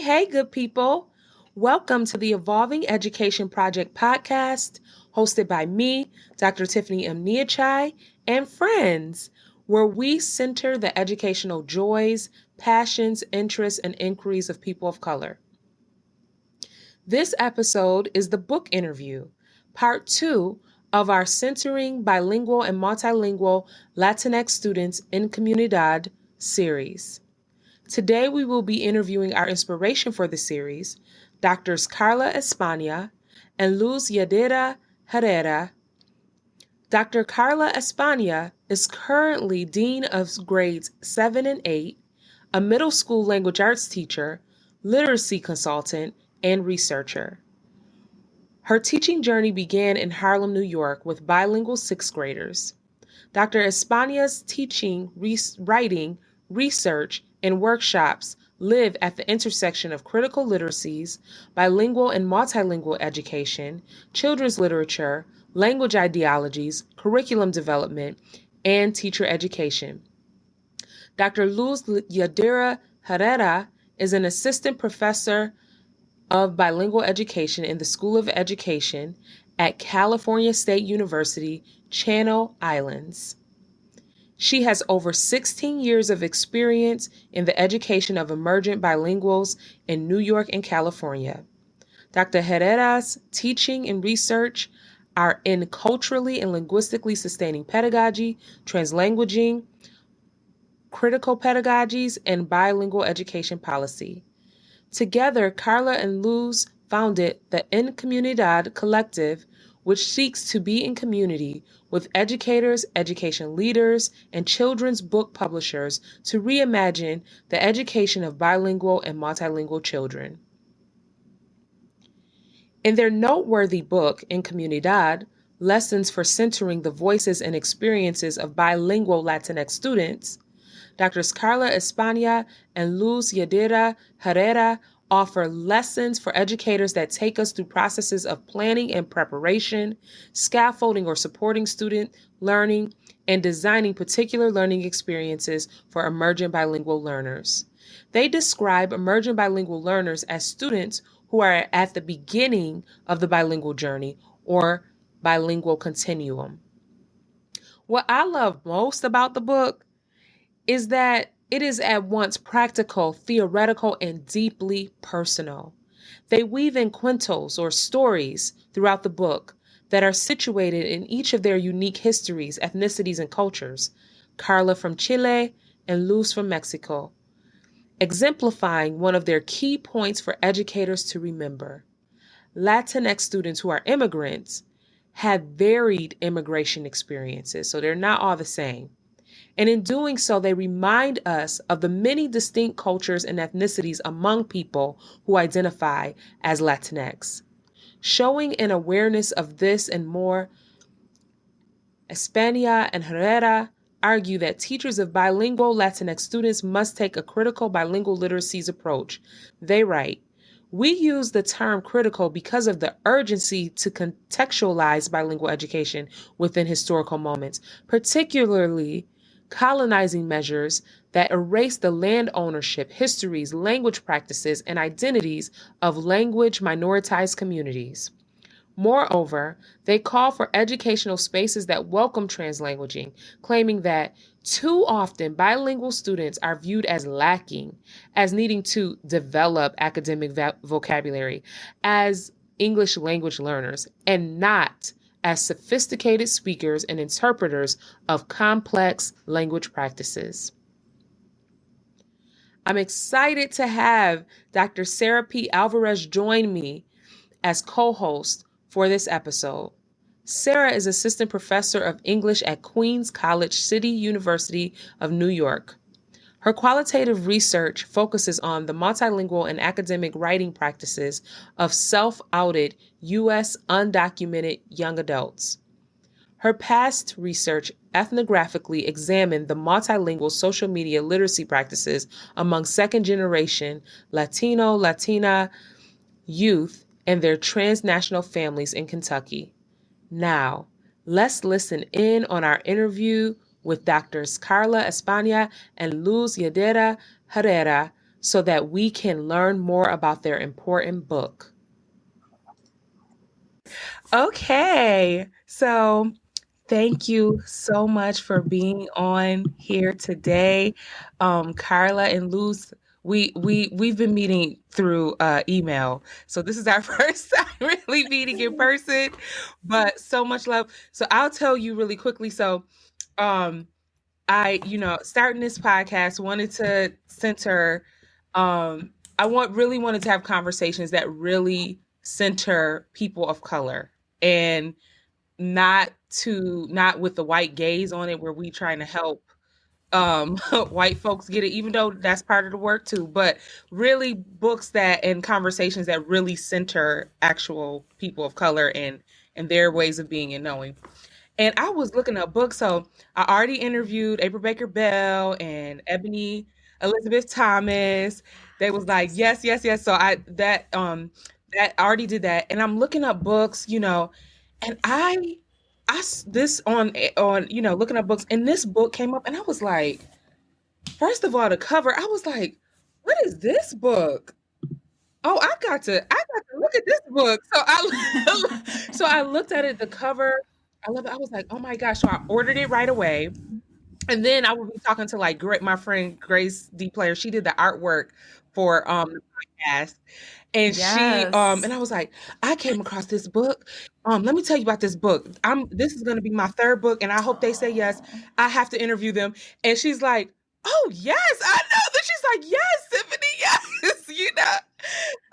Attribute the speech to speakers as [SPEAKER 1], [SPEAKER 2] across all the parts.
[SPEAKER 1] Hey, good people. Welcome to the Evolving Education Project podcast, hosted by me, Dr. Tiffany M. Niachai, and friends, where we center the educational joys, passions, interests, and inquiries of people of color. This episode is the book interview, part 2 of our Centering Bilingual and Multilingual Latinx Students in Comunidad series. Today, we will be interviewing our inspiration for the series, Drs. Carla España and Luz Yadira Herrera. Dr. Carla España is currently Dean of Grades 7 and 8, a middle school language arts teacher, literacy consultant, and researcher. Her teaching journey began in Harlem, New York, with bilingual sixth graders. Dr. España's teaching, writing, research, and workshops live at the intersection of critical literacies, bilingual and multilingual education, children's literature, language ideologies, curriculum development, and teacher education. Dr. Luz Yadira Herrera is an assistant professor of bilingual education in the School of Education at California State University, Channel Islands. She has over 16 years of experience in the education of emergent bilinguals in New York and California. Dr. Herrera's teaching and research are in culturally and linguistically sustaining pedagogy, translanguaging, critical pedagogies, and bilingual education policy. Together, Carla and Luz founded the En Comunidad Collective, which seeks to be in community with educators, education leaders, and children's book publishers to reimagine the education of bilingual and multilingual children. In their noteworthy book, En Comunidad, Lessons for Centering the Voices and Experiences of Bilingual Latinx Students, Drs. Carla España and Luz Yadira Herrera offer lessons for educators that take us through processes of planning and preparation, scaffolding or supporting student learning, and designing particular learning experiences for emergent bilingual learners. They describe emergent bilingual learners as students who are at the beginning of the bilingual journey or bilingual continuum. What I love most about the book is that it is at once practical, theoretical, and deeply personal. They weave in quintos or stories throughout the book that are situated in each of their unique histories, ethnicities, and cultures. Carla from Chile and Luz from Mexico, exemplifying one of their key points for educators to remember. Latinx students who are immigrants have varied immigration experiences, so they're not all the same. And in doing so, they remind us of the many distinct cultures and ethnicities among people who identify as Latinx. Showing an awareness of this and more, España and Herrera argue that teachers of bilingual Latinx students must take a critical bilingual literacies approach. They write, "We use the term critical because of the urgency to contextualize bilingual education within historical moments, particularly colonizing measures that erase the land ownership, histories, language practices, and identities of language minoritized communities. Moreover, they call for educational spaces that welcome translanguaging, claiming that too often bilingual students are viewed as lacking, as needing to develop academic vocabulary, as English language learners, and not as sophisticated speakers and interpreters of complex language practices." I'm excited to have Dr. Sarah P. Alvarez join me as co-host for this episode. Sarah is assistant professor of English at Queens College City University of New York. Her qualitative research focuses on the multilingual and academic writing practices of self-outed U.S. undocumented young adults. Her past research ethnographically examined the multilingual social media literacy practices among second-generation Latino, Latina youth and their transnational families in Kentucky. Now, let's listen in on our interview with Drs. Carla España and Luz Yadira Herrera so that we can learn more about their important book. Okay, so thank you so much for being on here today. Carla and Luz, we've been meeting through email. So this is our first time really meeting in person, but so much love. So I'll tell you really quickly. So um starting this podcast, wanted to center really wanted to have conversations that really center people of color, and not with the white gaze on it, where we trying to help white folks get it, even though that's part of the work too, but really books that and conversations that really center actual people of color and their ways of being and knowing. And I was looking up books. So I already interviewed April Baker Bell and Ebony Elizabeth Thomas. They was like, yes, yes, yes. So I already did that. And I'm looking up books, and this on looking up books, and this book came up, and I was like, first of all, the cover, I was like, what is this book? Oh, I got to look at this book. So I looked at it, the cover. I love it. I was like, oh my gosh. So I ordered it right away. And then I would be talking to my friend Grace D Player. She did the artwork for the podcast. And and
[SPEAKER 2] Yes.
[SPEAKER 1] I was like, I came across this book. Let me tell you about this book. This is gonna be my third book, and I hope they say yes.
[SPEAKER 2] Oh.
[SPEAKER 1] I have to interview them. And she's like, oh yes, I know. Then she's like, yes, Tiffany, yes,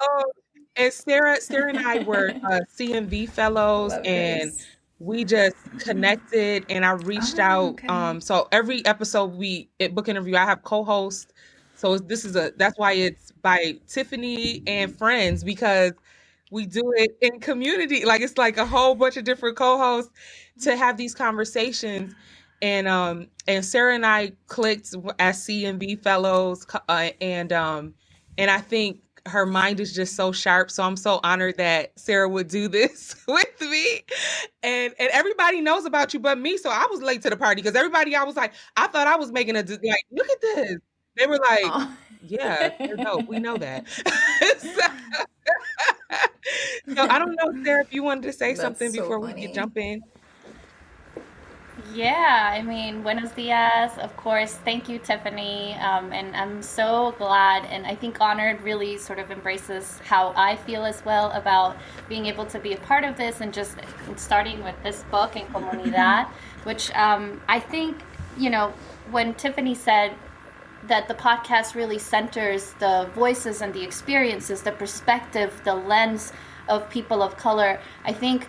[SPEAKER 1] Um, and Sarah and I were CMV fellows,
[SPEAKER 2] Love
[SPEAKER 1] and
[SPEAKER 2] this.
[SPEAKER 1] we just connected. And I reached
[SPEAKER 2] Oh,
[SPEAKER 1] out.
[SPEAKER 2] okay.
[SPEAKER 1] So every episode book interview, I have co-hosts. So that's why it's by Tiffany and friends, because we do it in community. Like, it's like a whole bunch of different co-hosts to have these conversations. And Sarah and I clicked as CMV fellows, and I think her mind is just so sharp. So I'm so honored that Sarah would do this with me. And everybody knows about you but me. So I was late to the party because everybody, I was like, I thought I was making like, look at this. They were like,
[SPEAKER 2] Oh.
[SPEAKER 1] yeah, they're dope. We know that. so, so I don't know, Sarah, if you wanted to say
[SPEAKER 2] That's
[SPEAKER 1] something
[SPEAKER 2] so
[SPEAKER 1] before we could
[SPEAKER 2] funny.
[SPEAKER 1] jump in.
[SPEAKER 3] Yeah, I mean, buenos dias, of course. Thank you, Tiffany. And I'm so glad and I think honored really sort of embraces how I feel as well about being able to be a part of this and just starting with this book and Comunidad, which I think, when Tiffany said that the podcast really centers the voices and the experiences, the perspective, the lens of people of color, I think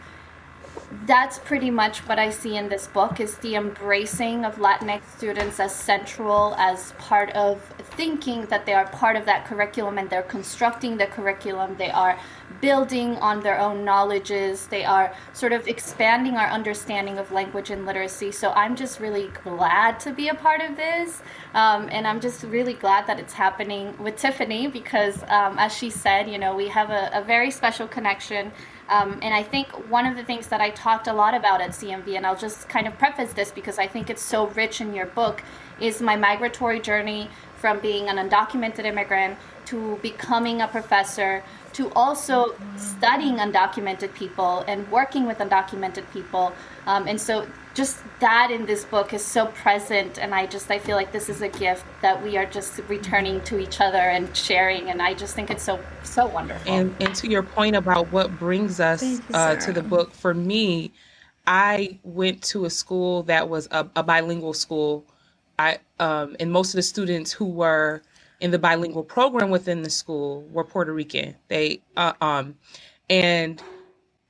[SPEAKER 3] that's pretty much what I see in this book is the embracing of Latinx students as central, as part of thinking that they are part of that curriculum and they're constructing the curriculum. They are building on their own knowledges. They are sort of expanding our understanding of language and literacy. So I'm just really glad to be a part of this. And I'm just really glad that it's happening with Tiffany because, as she said, we have a very special connection. And I think one of the things that I talked a lot about at CMV, and I'll just kind of preface this because I think it's so rich in your book, is my migratory journey from being an undocumented immigrant to becoming a professor to also studying undocumented people and working with undocumented people. And so just that in this book is so present, and I feel like this is a gift that we are just returning to each other and sharing, and I just think it's so wonderful.
[SPEAKER 1] And to your point about what brings us
[SPEAKER 2] Thank you,
[SPEAKER 1] to the
[SPEAKER 2] Sarah.
[SPEAKER 1] book, for me, I went to a school that was a bilingual school. And most of the students who were in the bilingual program within the school were Puerto Rican. And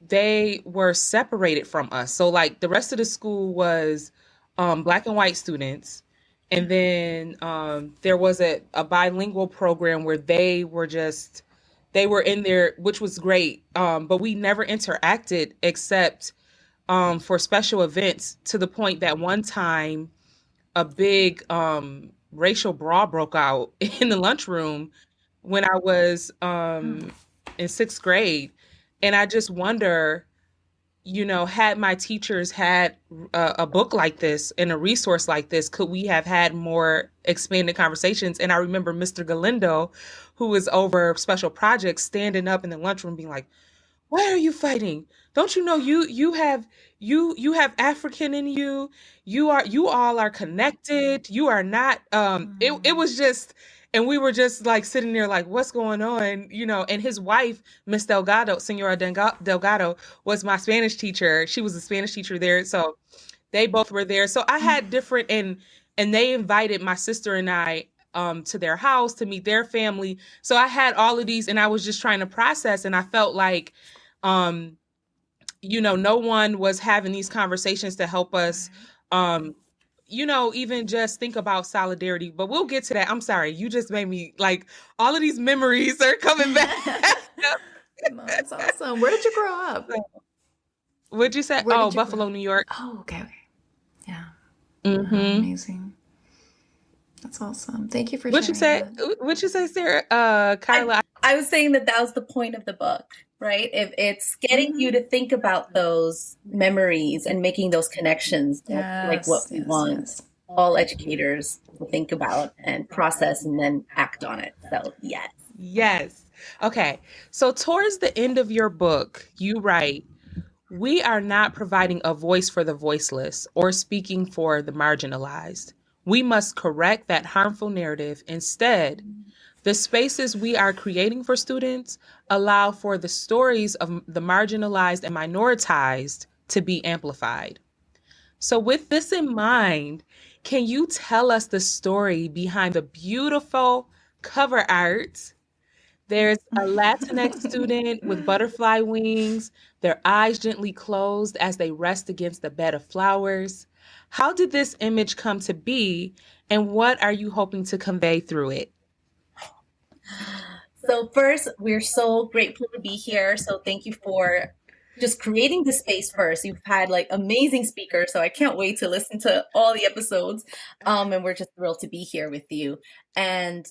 [SPEAKER 1] they were separated from us. So like the rest of the school was black and white students. And then there was a bilingual program where they were in there, which was great. But we never interacted except for special events, to the point that one time a big racial brawl broke out in the lunchroom when I was in sixth grade. And I just wonder, had my teachers had a book like this and a resource like this, could we have had more expanded conversations? And I remember Mr. Galindo, who was over special projects, standing up in the lunchroom being like, why are you fighting? Don't you know you have African in you? You all are connected. You are not it was just, and we were just like sitting there like, what's going on? And his wife, Miss Delgado, Senora Delgado, was my Spanish teacher. She was a Spanish teacher there. So they both were there. So I had different, and they invited my sister and I to their house to meet their family. So I had all of these, and I was just trying to process, and I felt like no one was having these conversations to help us even just think about solidarity. But we'll get to that. I'm sorry, you just made me like, all of these memories are coming back.
[SPEAKER 2] No, that's awesome. Where did you grow up?
[SPEAKER 1] What'd you say? Buffalo, New York.
[SPEAKER 2] Oh, okay. Yeah.
[SPEAKER 1] Mm-hmm.
[SPEAKER 2] Amazing. That's awesome. Thank you for
[SPEAKER 1] What'd
[SPEAKER 2] sharing
[SPEAKER 1] What'd you say, Sarah? Carla?
[SPEAKER 4] I was saying that was the point of the book, right? If it's getting you to think about those memories and making those connections, that's like what we want all educators to think about and process and then act on it. So, yes.
[SPEAKER 1] Yes. Okay. So towards the end of your book, you write, we are not providing a voice for the voiceless or speaking for the marginalized. We must correct that harmful narrative. Instead, the spaces we are creating for students allow for the stories of the marginalized and minoritized to be amplified. So with this in mind, can you tell us the story behind the beautiful cover art? There's a Latinx student with butterfly wings, their eyes gently closed as they rest against a bed of flowers. How did this image come to be, and what are you hoping to convey through it?
[SPEAKER 4] So first, we're so grateful to be here. So thank you for just creating the space first. You've had like amazing speakers, so I can't wait to listen to all the episodes. And we're just thrilled to be here with you. And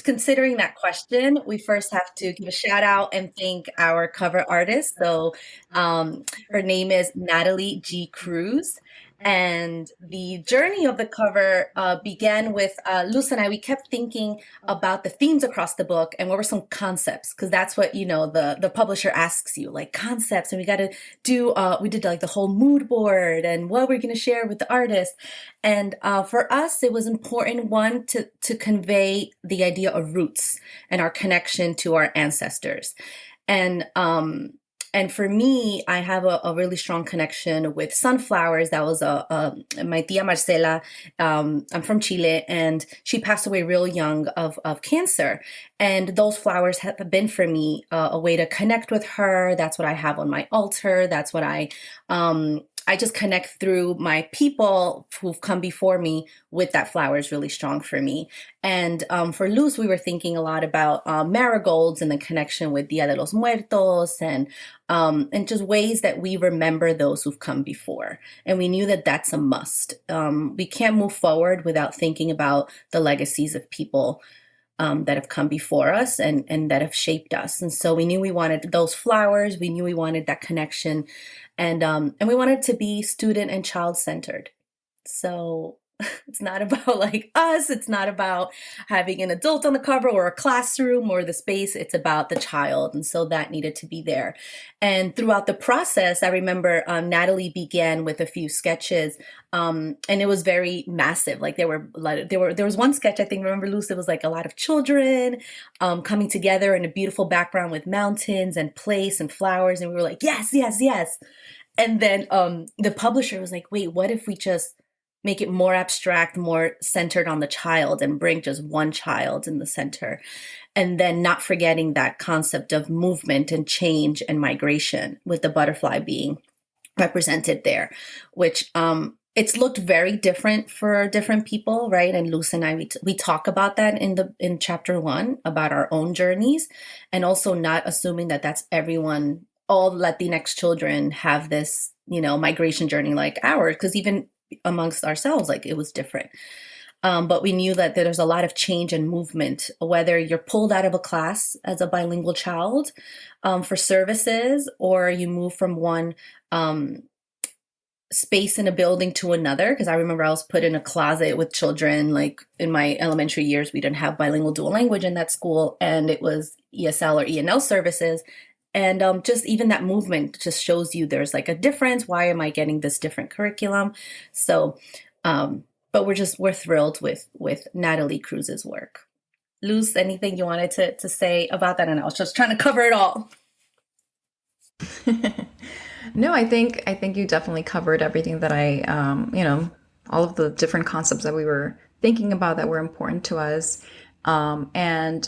[SPEAKER 4] considering that question, we first have to give a shout out and thank our cover artist. So her name is Natalie G. Cruz. And the journey of the cover began with Luz and I. We kept thinking about the themes across the book and what were some concepts, because that's what, the publisher asks you, like concepts. And we got to do, we did like the whole mood board and what we're going to share with the artist. And for us, it was important, one, to convey the idea of roots and our connection to our ancestors. And for me, I have a really strong connection with sunflowers. That was my tia Marcela. I'm from Chile, and she passed away real young of cancer. And those flowers have been for me a way to connect with her. That's what I have on my altar. That's what I just connect through my people who've come before me with that flower is really strong for me. And for Luz, we were thinking a lot about marigolds and the connection with Dia de los Muertos and just ways that we remember those who've come before. And we knew that that's a must. We can't move forward without thinking about the legacies of people that have come before us and that have shaped us. And so we knew we wanted those flowers. We knew we wanted that connection. And we wanted to be student and child-centered. So it's not about like us. It's not about having an adult on the cover or a classroom or the space. It's about the child. And so that needed to be there. And throughout the process, I remember Natalie began with a few sketches, and it was very massive. Like there was one sketch, I think, remember, Luce, it was like a lot of children coming together in a beautiful background with mountains and place and flowers. And we were like, yes, yes, yes. And then the publisher was like, wait, what if we just make it more abstract, more centered on the child and bring just one child in the center? And then not forgetting that concept of movement and change and migration with the butterfly being represented there, which it's looked very different for different people, right? And Luz and I, we talk about that in chapter 1 about our own journeys, and also not assuming that that's everyone. All Latinx children have this, migration journey like ours, because even amongst ourselves, like it was different. But we knew that there's a lot of change and movement, whether you're pulled out of a class as a bilingual child for services, or you move from one space in a building to another. Because I remember I was put in a closet with children. Like in my elementary years, we didn't have bilingual dual language in that school, and it was ESL or ENL services. And just even that movement just shows you there's like a difference. Why am I getting this different curriculum? So, but we're thrilled with Natalie Cruz's work. Luz, anything you wanted to say about that? And I was just trying to cover it all.
[SPEAKER 2] No, I think you definitely covered everything that I, all of the different concepts that we were thinking about that were important to us. And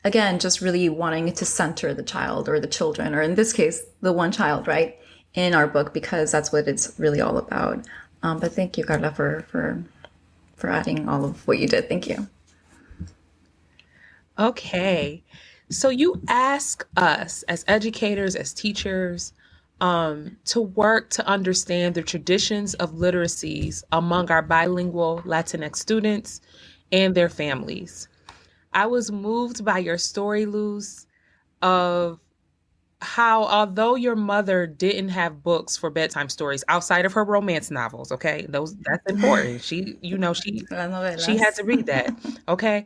[SPEAKER 2] again, just really wanting to center the child or the children, or in this case, the one child, right, in our book, because that's what it's really all about. But thank you, Carla, for adding all of what you did. Thank you.
[SPEAKER 1] Okay. So you ask us as educators, as teachers, to work to understand the traditions of literacies among our bilingual Latinx students and their families. I was moved by your story, Luz, of how although your mother didn't have books for bedtime stories outside of her romance novels, okay, that's important. She had to read that, okay.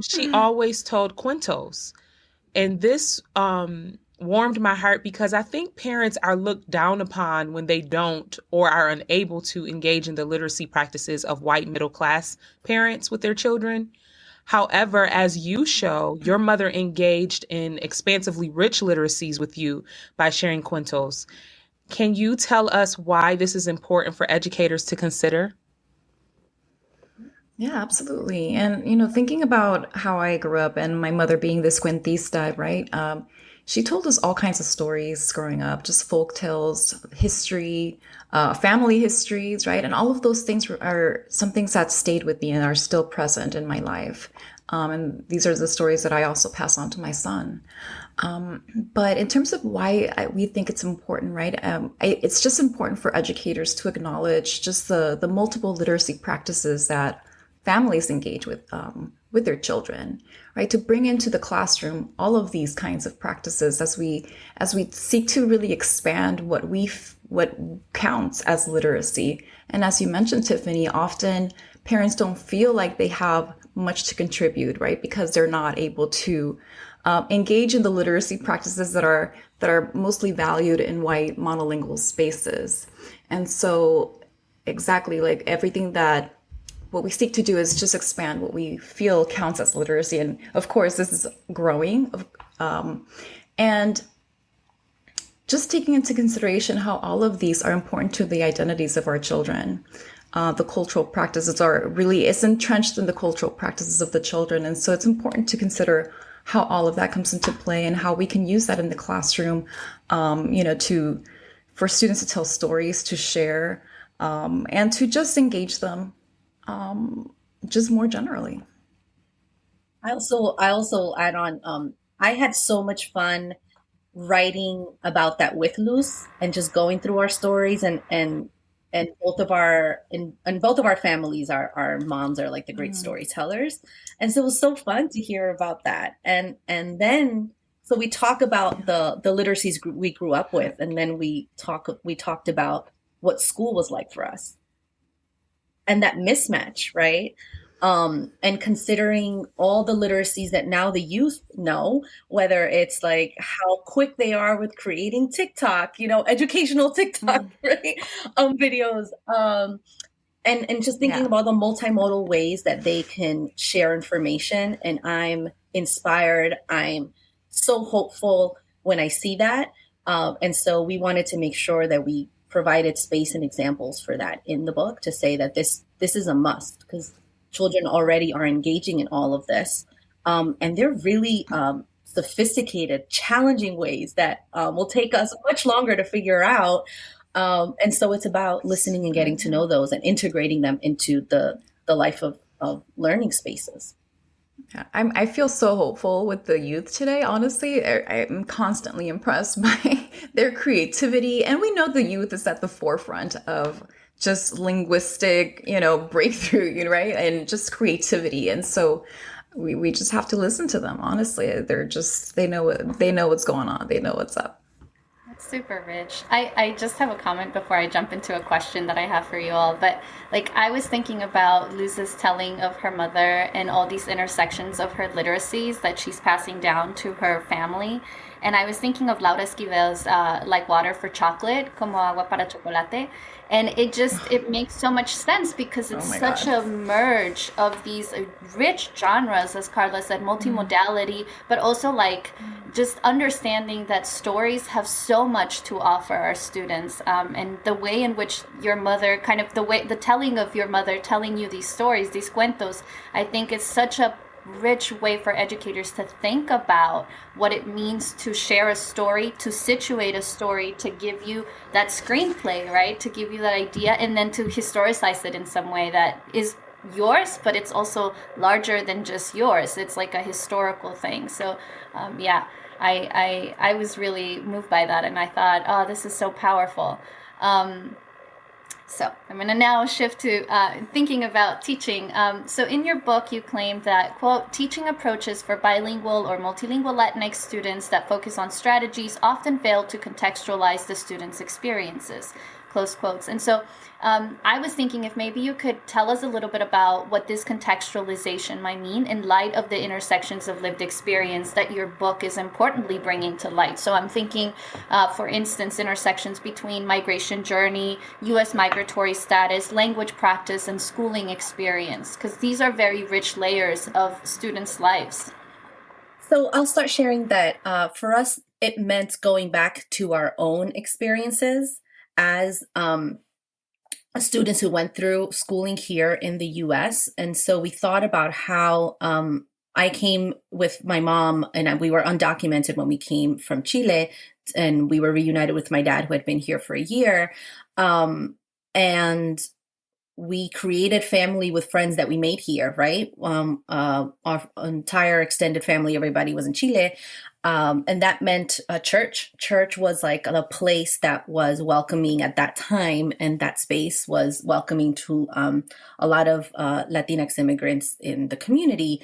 [SPEAKER 1] She always told cuentos, and this warmed my heart because I think parents are looked down upon when they don't or are unable to engage in the literacy practices of white middle class parents with their children. However, as you show, your mother engaged in expansively rich literacies with you by sharing cuentos. Can you tell us why this is important for educators to consider?
[SPEAKER 2] Yeah, absolutely. And, thinking about how I grew up and my mother being this cuentista, right? She told us all kinds of stories growing up, just folk tales, history, family histories, right? And all of those things are some things that stayed with me and are still present in my life. And these are the stories that I also pass on to my son. But in terms of why we think it's important, right? It's just important for educators to acknowledge just the multiple literacy practices that families engage with their children, right? To bring into the classroom all of these kinds of practices as we seek to really expand what counts as literacy. And as you mentioned, Tiffany, often parents don't feel like they have much to contribute, right? Because they're not able to engage in the literacy practices that are mostly valued in white monolingual spaces. And so exactly like everything that what we seek to do is just expand what we feel counts as literacy. And of course, this is growing. And just taking into consideration how all of these are important to the identities of our children. The cultural practices is entrenched in the cultural practices of the children. And so it's important to consider how all of that comes into play and how we can use that in the classroom, for students to tell stories, to share, and to just engage them. Just more generally.
[SPEAKER 4] I also add on, I had so much fun writing about that with Luz and just going through our stories and both of our families, our moms are like the great storytellers. And so it was so fun to hear about that. And then, so we talk about the literacies we grew up with. And then we talked about what school was like for us. And that mismatch, right? And considering all the literacies that now the youth know, whether it's like how quick they are with creating TikTok, educational TikTok, right? Videos, and just thinking about the multimodal ways that they can share information. And I'm inspired. I'm so hopeful when I see that. And so we wanted to make sure that we provided space and examples for that in the book to say that this is a must because children already are engaging in all of this. And they're really sophisticated, challenging ways that will take us much longer to figure out. And so it's about listening and getting to know those and integrating them into the life of learning spaces.
[SPEAKER 2] I feel so hopeful with the youth today. Honestly, I'm constantly impressed by their creativity. And we know the youth is at the forefront of just linguistic, breakthrough, right? And just creativity. And so we just have to listen to them. Honestly, they know what's going on. They know what's up.
[SPEAKER 3] Super rich. I just have a comment before I jump into a question that I have for you all. But like I was thinking about Luz's telling of her mother and all these intersections of her literacies that she's passing down to her family. And I was thinking of Laura Esquivel's Like Water for Chocolate, como agua para chocolate. And it makes so much sense because it's such a merge of these rich genres, as Carla said, multimodality, but also like just understanding that stories have so much to offer our students. And the way in which your mother, kind of the telling of your mother telling you these stories, these cuentos, I think is such a rich way for educators to think about what it means to share a story, to situate a story, to give you that screenplay, right? To give you that idea, and then to historicize it in some way that is yours, but it's also larger than just yours. It's like a historical thing. So I was really moved by that, and I thought, oh, this is so powerful. So I'm going to now shift to thinking about teaching. So in your book, you claim that, quote, teaching approaches for bilingual or multilingual Latinx students that focus on strategies often fail to contextualize the students' experiences, close quotes. And so I was thinking if maybe you could tell us a little bit about what this contextualization might mean in light of the intersections of lived experience that your book is importantly bringing to light. So I'm thinking, for instance, intersections between migration journey, U.S. migratory status, language practice, and schooling experience, because these are very rich layers of students' lives.
[SPEAKER 4] So I'll start sharing that for us, it meant going back to our own experiences as students who went through schooling here in the US. And so we thought about how I came with my mom, and we were undocumented when we came from Chile, and we were reunited with my dad, who had been here for a year. And we created family with friends that we made here, right? Our entire extended family, everybody was in Chile. And that meant a church. Church was like a place that was welcoming at that time. And that space was welcoming to a lot of Latinx immigrants in the community.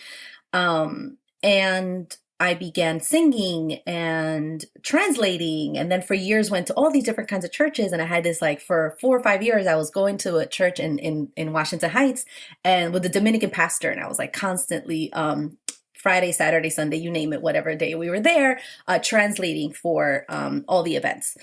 [SPEAKER 4] And I began singing and translating, and then for years went to all these different kinds of churches. And I had this, like, for 4 or 5 years, I was going to a church in Washington Heights and with the Dominican pastor. And I was like constantly, Friday, Saturday, Sunday, you name it, whatever day we were there, translating for all the events.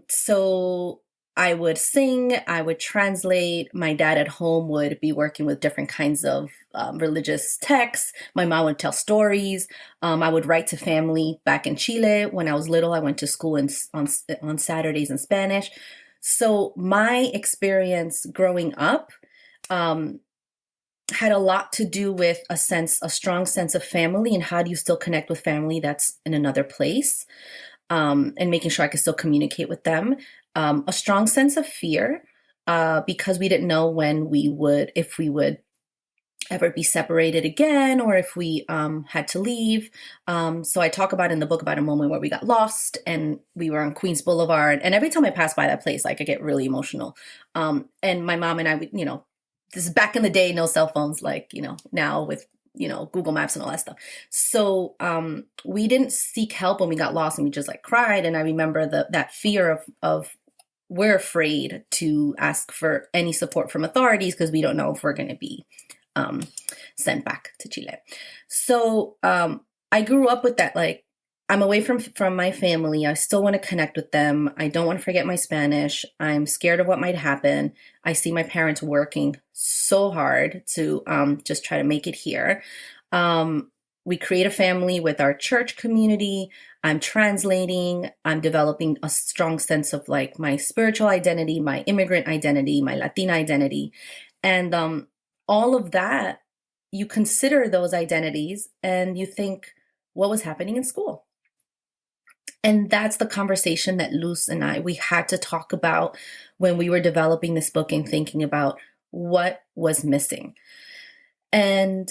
[SPEAKER 4] So I would sing, I would translate. My dad at home would be working with different kinds of religious texts. My mom would tell stories. I would write to family back in Chile. When I was little, I went to school on Saturdays in Spanish. So my experience growing up had a lot to do with a strong sense of family, and how do you still connect with family that's in another place, and making sure I could still communicate with them. A strong sense of fear, because we didn't know if we would ever be separated again, or if we had to leave. So I talk about in the book about a moment where we got lost, and we were on Queens Boulevard. And every time I pass by that place, like, I get really emotional. And my mom and I would, this is back in the day, no cell phones, like, now with, Google Maps and all that stuff. So we didn't seek help when we got lost, and we just, like, cried. And I remember that fear of we're afraid to ask for any support from authorities because we don't know if we're going to be sent back to Chile. So I grew up with that, like, I'm away from my family. I still want to connect with them. I don't want to forget my Spanish. I'm scared of what might happen. I see my parents working so hard to just try to make it here. We create a family with our church community. I'm translating. I'm developing a strong sense of, like, my spiritual identity, my immigrant identity, my Latina identity. And all of that, you consider those identities and you think, what was happening in school? And that's the conversation that Luz and we had to talk about when we were developing this book and thinking about what was missing. And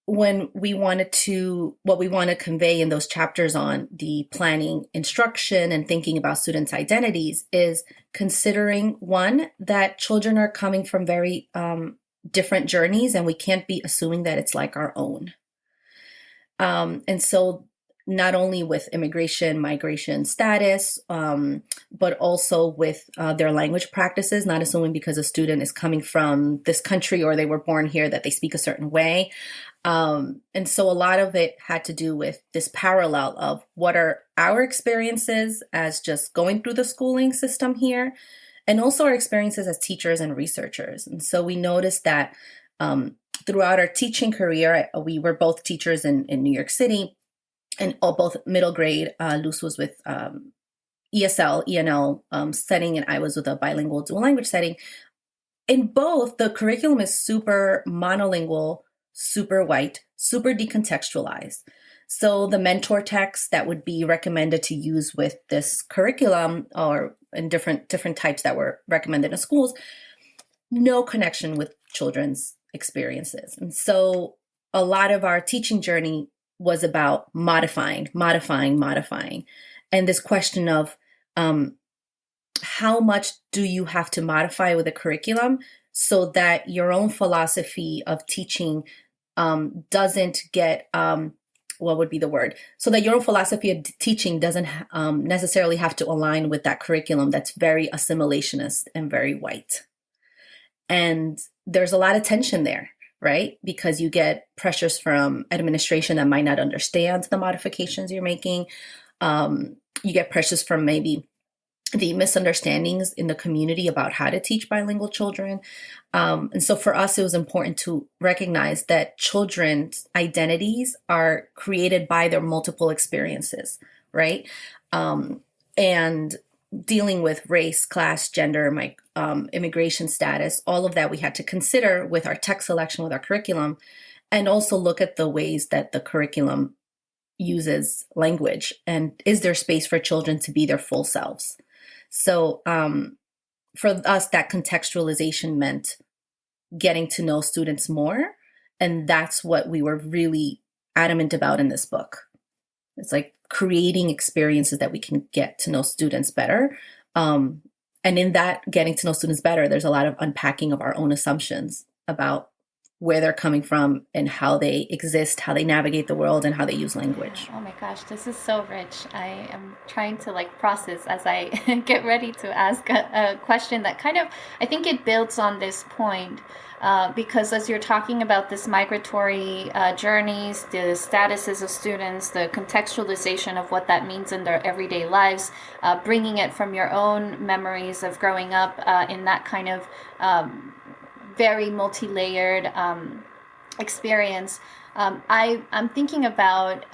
[SPEAKER 4] when we wanted to, what we want to convey in those chapters on the planning instruction and thinking about students' identities is considering, one, that children are coming from very different journeys, and we can't be assuming that it's like our own. And so not only with immigration, migration status, but also with their language practices, not assuming because a student is coming from this country or they were born here that they speak a certain way. And so a lot of it had to do with this parallel of what are our experiences as just going through the schooling system here, and also our experiences as teachers and researchers. And so we noticed that throughout our teaching career, we were both teachers in New York City, and both middle grade. Luz was with ESL, ENL setting, and I was with a bilingual dual language setting. In both, the curriculum is super monolingual, super white, super decontextualized. So the mentor text that would be recommended to use with this curriculum, or in different types that were recommended in schools, no connection with children's experiences. And so a lot of our teaching journey was about modifying. And this question of how much do you have to modify with a curriculum so that your own philosophy of teaching doesn't get, what would be the word? So that your own philosophy of teaching doesn't necessarily have to align with that curriculum that's very assimilationist and very white. And there's a lot of tension there, right? Because you get pressures from administration that might not understand the modifications you're making. You get pressures from maybe the misunderstandings in the community about how to teach bilingual children. And so for us, it was important to recognize that children's identities are created by their multiple experiences, right? And dealing with race, class, gender, immigration status, all of that we had to consider with our text selection, with our curriculum, and also look at the ways that the curriculum uses language, and is there space for children to be their full selves? So for us, that contextualization meant getting to know students more, and that's what we were really adamant about in this book. It's like creating experiences that we can get to know students better. And in that getting to know students better, there's a lot of unpacking of our own assumptions about where they're coming from and how they exist, how they navigate the world, and how they use language.
[SPEAKER 3] Oh my gosh, this is so rich. I am trying to process as I get ready to ask a question that kind of, I think it builds on this point. Because as you're talking about this migratory journeys, the statuses of students, the contextualization of what that means in their everyday lives, bringing it from your own memories of growing up in that kind of very multi-layered experience, I'm thinking about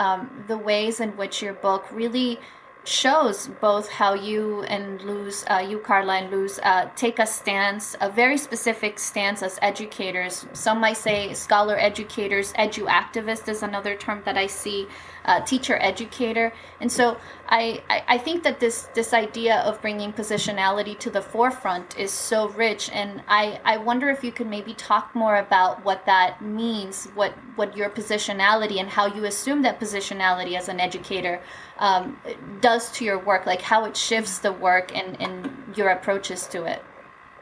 [SPEAKER 3] the ways in which your book really shows both how you and Luz, you Carla and Luz, take a stance, a very specific stance as educators. Some might say scholar educators, edu-activist is another term that I see, teacher educator. And so I think that this idea of bringing positionality to the forefront is so rich, and I wonder if you could maybe talk more about what that means, what your positionality and how you assume that positionality as an educator does to your work, like how it shifts the work and your approaches to it.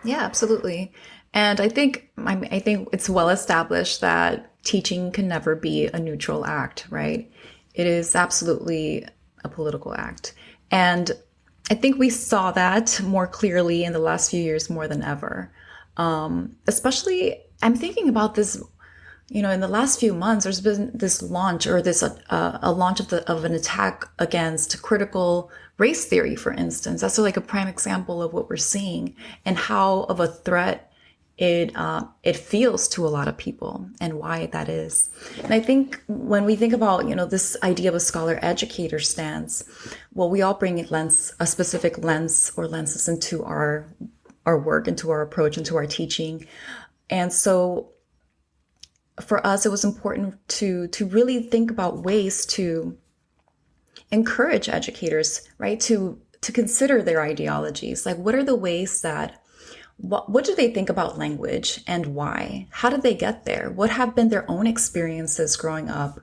[SPEAKER 2] Yeah, absolutely. And I think it's well established that teaching can never be a neutral act, right? It is absolutely a political act. And I think we saw that more clearly in the last few years more than ever. Especially, I'm thinking about this, in the last few months, there's been this launch, or this a launch of an attack against critical race theory, for instance. That's like a prime example of what we're seeing and how of a threat it feels to a lot of people, and why that is. And I think when we think about, this idea of a scholar educator stance, well, we all bring a specific lens or lenses into our work, into our approach, into our teaching. And so for us, it was important to really think about ways to encourage educators, right, to consider their ideologies. Like, what are the ways that what do they think about language and why? How did they get there? What have been their own experiences growing up?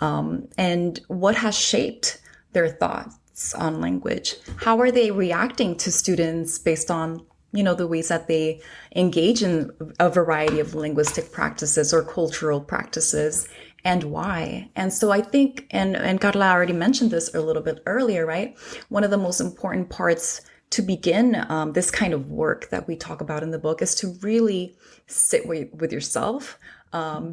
[SPEAKER 2] And what has shaped their thoughts on language? How are they reacting to students based on, the ways that they engage in a variety of linguistic practices or cultural practices, and why? And so I think, and Carla already mentioned this a little bit earlier, right? One of the most important parts to begin this kind of work that we talk about in the book is to really sit with yourself,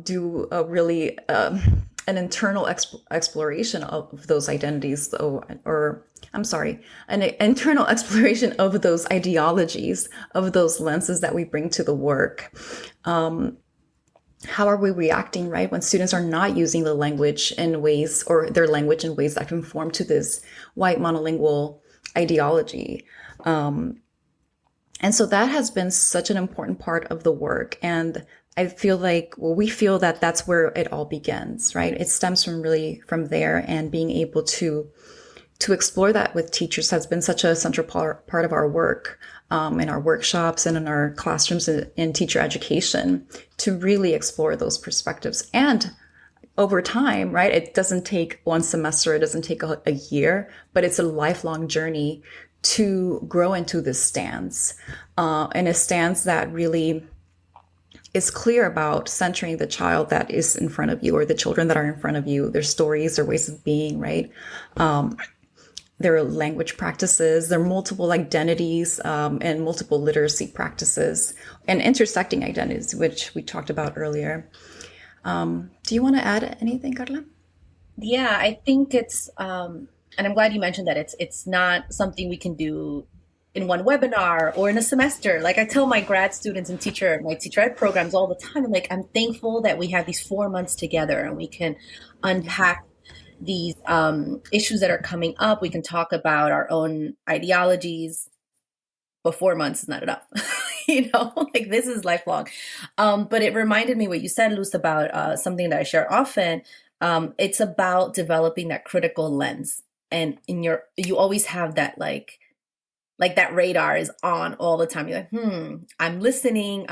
[SPEAKER 2] do a really an internal exploration of those identities, or I'm sorry, an internal exploration of those ideologies, of those lenses that we bring to the work. How are we reacting, right, when students are not using the language in ways, or their language in ways that conform to this white monolingual ideology? And so that has been such an important part of the work. And I feel like, we feel that that's where it all begins, right? It stems from there, and being able to explore that with teachers has been such a central part of our work, in our workshops and in our classrooms in teacher education, to really explore those perspectives. And over time, right, it doesn't take one semester, it doesn't take a year, but it's a lifelong journey to grow into this stance, and a stance that really is clear about centering the child that is in front of you, or the children that are in front of you, their stories, their ways of being, right? Their language practices, their multiple identities, and multiple literacy practices, and intersecting identities, which we talked about earlier. Do you want to add anything, Carla?
[SPEAKER 4] Yeah, I think it's, and I'm glad you mentioned that it's not something we can do in one webinar or in a semester. Like I tell my grad students and my teacher ed programs all the time, I'm like, I'm thankful that we have these 4 months together and we can unpack these issues that are coming up. We can talk about our own ideologies, but 4 months is not enough. Like this is lifelong. But it reminded me what you said, Luz, about something that I share often. It's about developing that critical lens. And you always have that like that radar is on all the time. You're like, I'm listening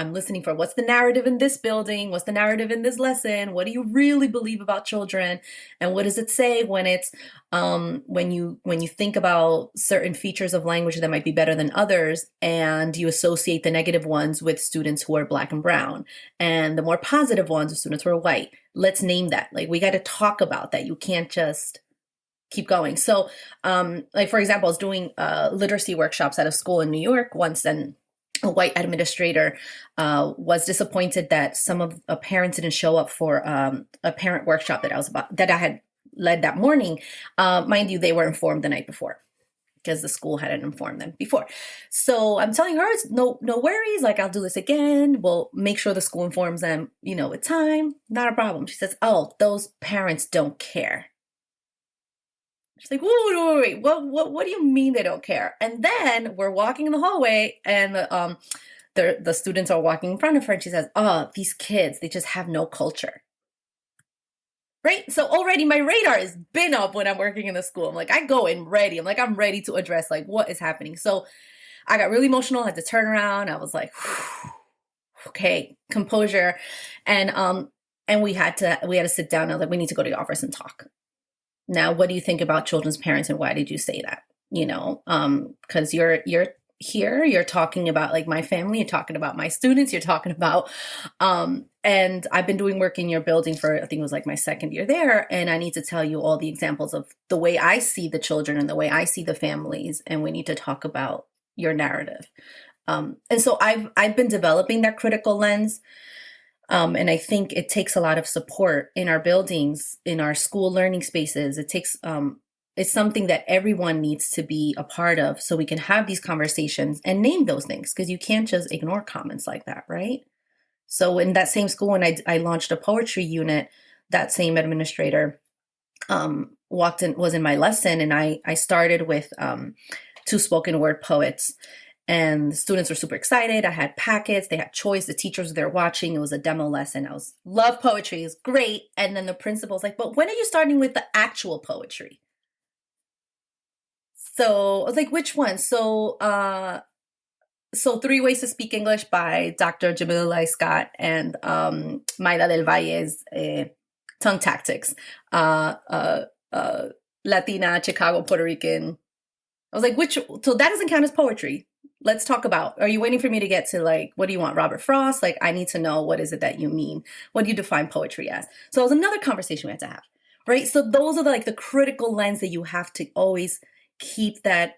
[SPEAKER 4] for what's the narrative in this building? What's the narrative in this lesson? What do you really believe about children? And what does it say when it's, when you think about certain features of language that might be better than others, and you associate the negative ones with students who are Black and brown, and the more positive ones with students who are white. Let's name that. Like, we got to talk about that. You can't just keep going. So, like, for example, I was doing literacy workshops at a school in New York once, and a white administrator was disappointed that some of the parents didn't show up for a parent workshop that I had led that morning. Mind you, they were informed the night before, because the school hadn't informed them before. So I'm telling her, it's no worries. Like, I'll do this again. We'll make sure the school informs them, with time. Not a problem. She says, oh, those parents don't care. She's like, wait, what do you mean they don't care? And then we're walking in the hallway, and the students are walking in front of her, and she says, oh, these kids, they just have no culture. Right? So already my radar has been up when I'm working in the school. I'm like, I go in ready. I'm ready to address like what is happening. So I got really emotional. I had to turn around. I was like, okay, composure. And we had to sit down. I was like, we need to go to the office and talk. Now, what do you think about children's parents, and why did you say that? Because you're here, you're talking about like my family, you're talking about my students, you're talking about, and I've been doing work in your building for, I think it was like my second year there. And I need to tell you all the examples of the way I see the children and the way I see the families. And we need to talk about your narrative. And so I've been developing that critical lens. And I think it takes a lot of support in our buildings, in our school learning spaces. It takes, it's something that everyone needs to be a part of, so we can have these conversations and name those things, because you can't just ignore comments like that, right? So in that same school, when I launched a poetry unit, that same administrator was in my lesson, and I started with 2 spoken word poets. And the students were super excited. I had packets, they had choice, the teachers were there watching. It was a demo lesson. Love poetry, it's great. And then the principal's like, but when are you starting with the actual poetry? So I was like, which one? So so 3 Ways to Speak English by Dr. Jamila Scott and Mayra del Valle's Tongue Tactics, Latina, Chicago, Puerto Rican. I was like, so that doesn't count as poetry. Let's talk about, are you waiting for me to get to like, what do you want, Robert Frost? Like, I need to know, what is it that you mean? What do you define poetry as? So it was another conversation we had to have, right? So those are the critical lens that you have to always keep that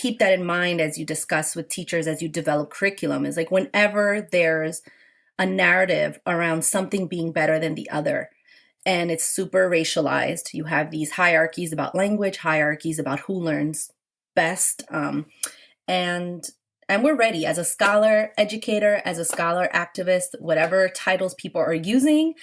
[SPEAKER 4] in mind as you discuss with teachers, as you develop curriculum, is like whenever there's a narrative around something being better than the other, and it's super racialized, you have these hierarchies about language, hierarchies about who learns best, and we're ready as a scholar educator, as a scholar activist, whatever titles people are using.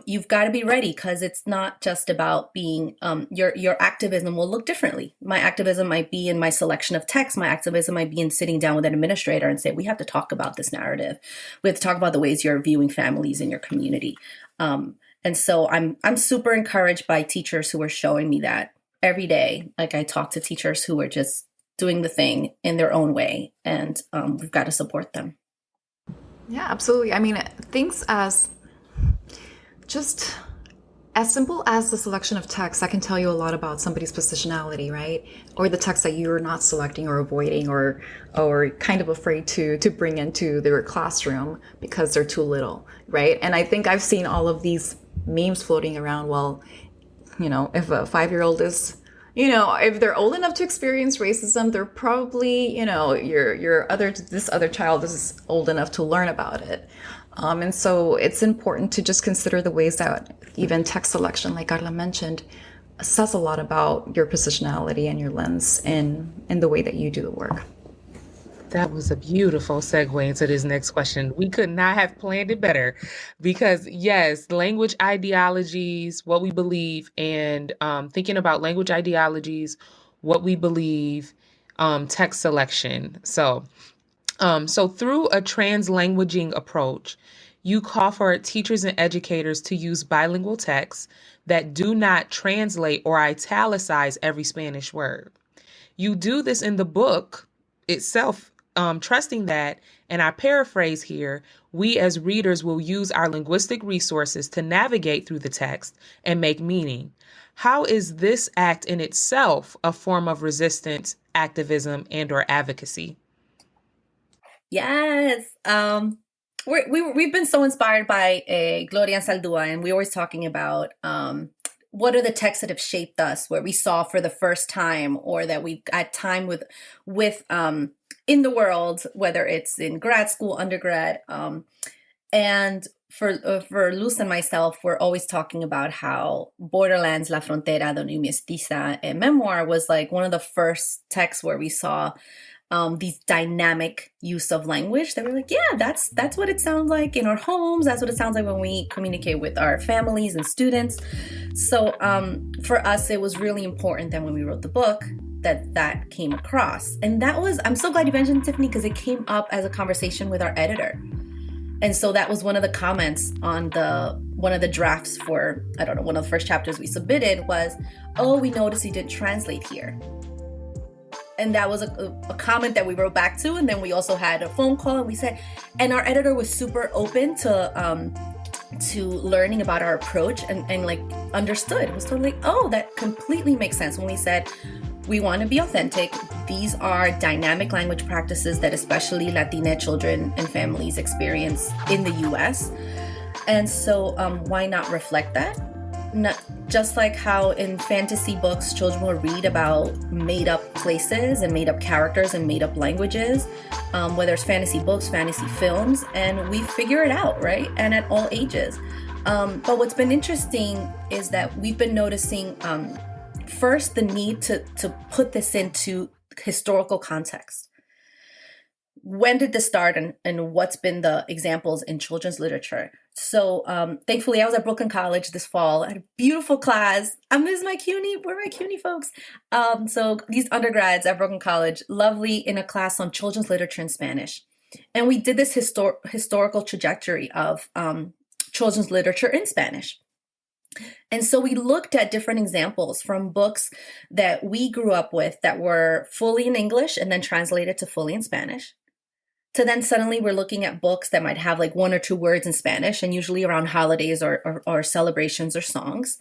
[SPEAKER 4] You've got to be ready, because it's not just about being, your activism will look differently. My activism might be in my selection of text. My activism might be in sitting down with an administrator and say, we have to talk about this narrative. We have to talk about the ways you're viewing families in your community. And so I'm super encouraged by teachers who are showing me that every day. Like, I talk to teachers who are just doing the thing in their own way, and we've got to support them.
[SPEAKER 2] Yeah, absolutely. I mean, things as just as simple as the selection of text, that can tell you a lot about somebody's positionality, right? Or the text that you're not selecting or avoiding, or kind of afraid to bring into their classroom because they're too little, right? And I think I've seen all of these memes floating around. Well, if a 5-year-old is, if they're old enough to experience racism, they're probably, this other child is old enough to learn about it. And so it's important to just consider the ways that even text selection, like Carla mentioned, says a lot about your positionality and your lens in the way that you do the work.
[SPEAKER 1] That was a beautiful segue into this next question. We could not have planned it better, because yes, language ideologies, what we believe, and thinking about language ideologies, what we believe, text selection. So through a translanguaging approach, you call for teachers and educators to use bilingual texts that do not translate or italicize every Spanish word. You do this in the book itself, trusting that, and I paraphrase here, we as readers will use our linguistic resources to navigate through the text and make meaning. How is this act in itself a form of resistance, activism, and or advocacy?
[SPEAKER 4] Yes. We've been so inspired by Gloria Saldúa, and we're always talking about what are the texts that have shaped us, where we saw for the first time, or that we had time with in the world, whether it's in grad school, undergrad, and for Luz and myself, we're always talking about how Borderlands, La Frontera, the New Mestiza memoir was like one of the first texts where we saw these dynamic use of language that we're like, yeah, that's what it sounds like in our homes. That's what it sounds like when we communicate with our families and students. So for us, it was really important that when we wrote the book, that came across. And that was, I'm so glad you mentioned, Tiffany, because it came up as a conversation with our editor. And so that was one of the comments on one of the drafts for, I don't know, one of the first chapters we submitted was, oh, we noticed you didn't translate here. And that was a comment that we wrote back to. And then we also had a phone call, and we said, and our editor was super open to learning about our approach and like understood. It was totally like, oh, that completely makes sense. When we said, we want to be authentic. These are dynamic language practices that especially Latina children and families experience in the US. And so why not reflect that? Not, just like how in fantasy books, children will read about made up places and made up characters and made up languages, whether it's fantasy books, fantasy films, and we figure it out, right? And at all ages. But what's been interesting is that we've been noticing first the need to put this into historical context. When did this start, and what's been the examples in children's literature? So thankfully, I was at Brooklyn College this fall. I had a beautiful class. I miss my CUNY. We're my CUNY folks. So these undergrads at Brooklyn College, lovely, in a class on children's literature in Spanish. And we did this historical trajectory of children's literature in Spanish. And so we looked at different examples from books that we grew up with that were fully in English and then translated to fully in Spanish. to then suddenly we're looking at books that might have like 1 or 2 words in Spanish, and usually around holidays or celebrations or songs.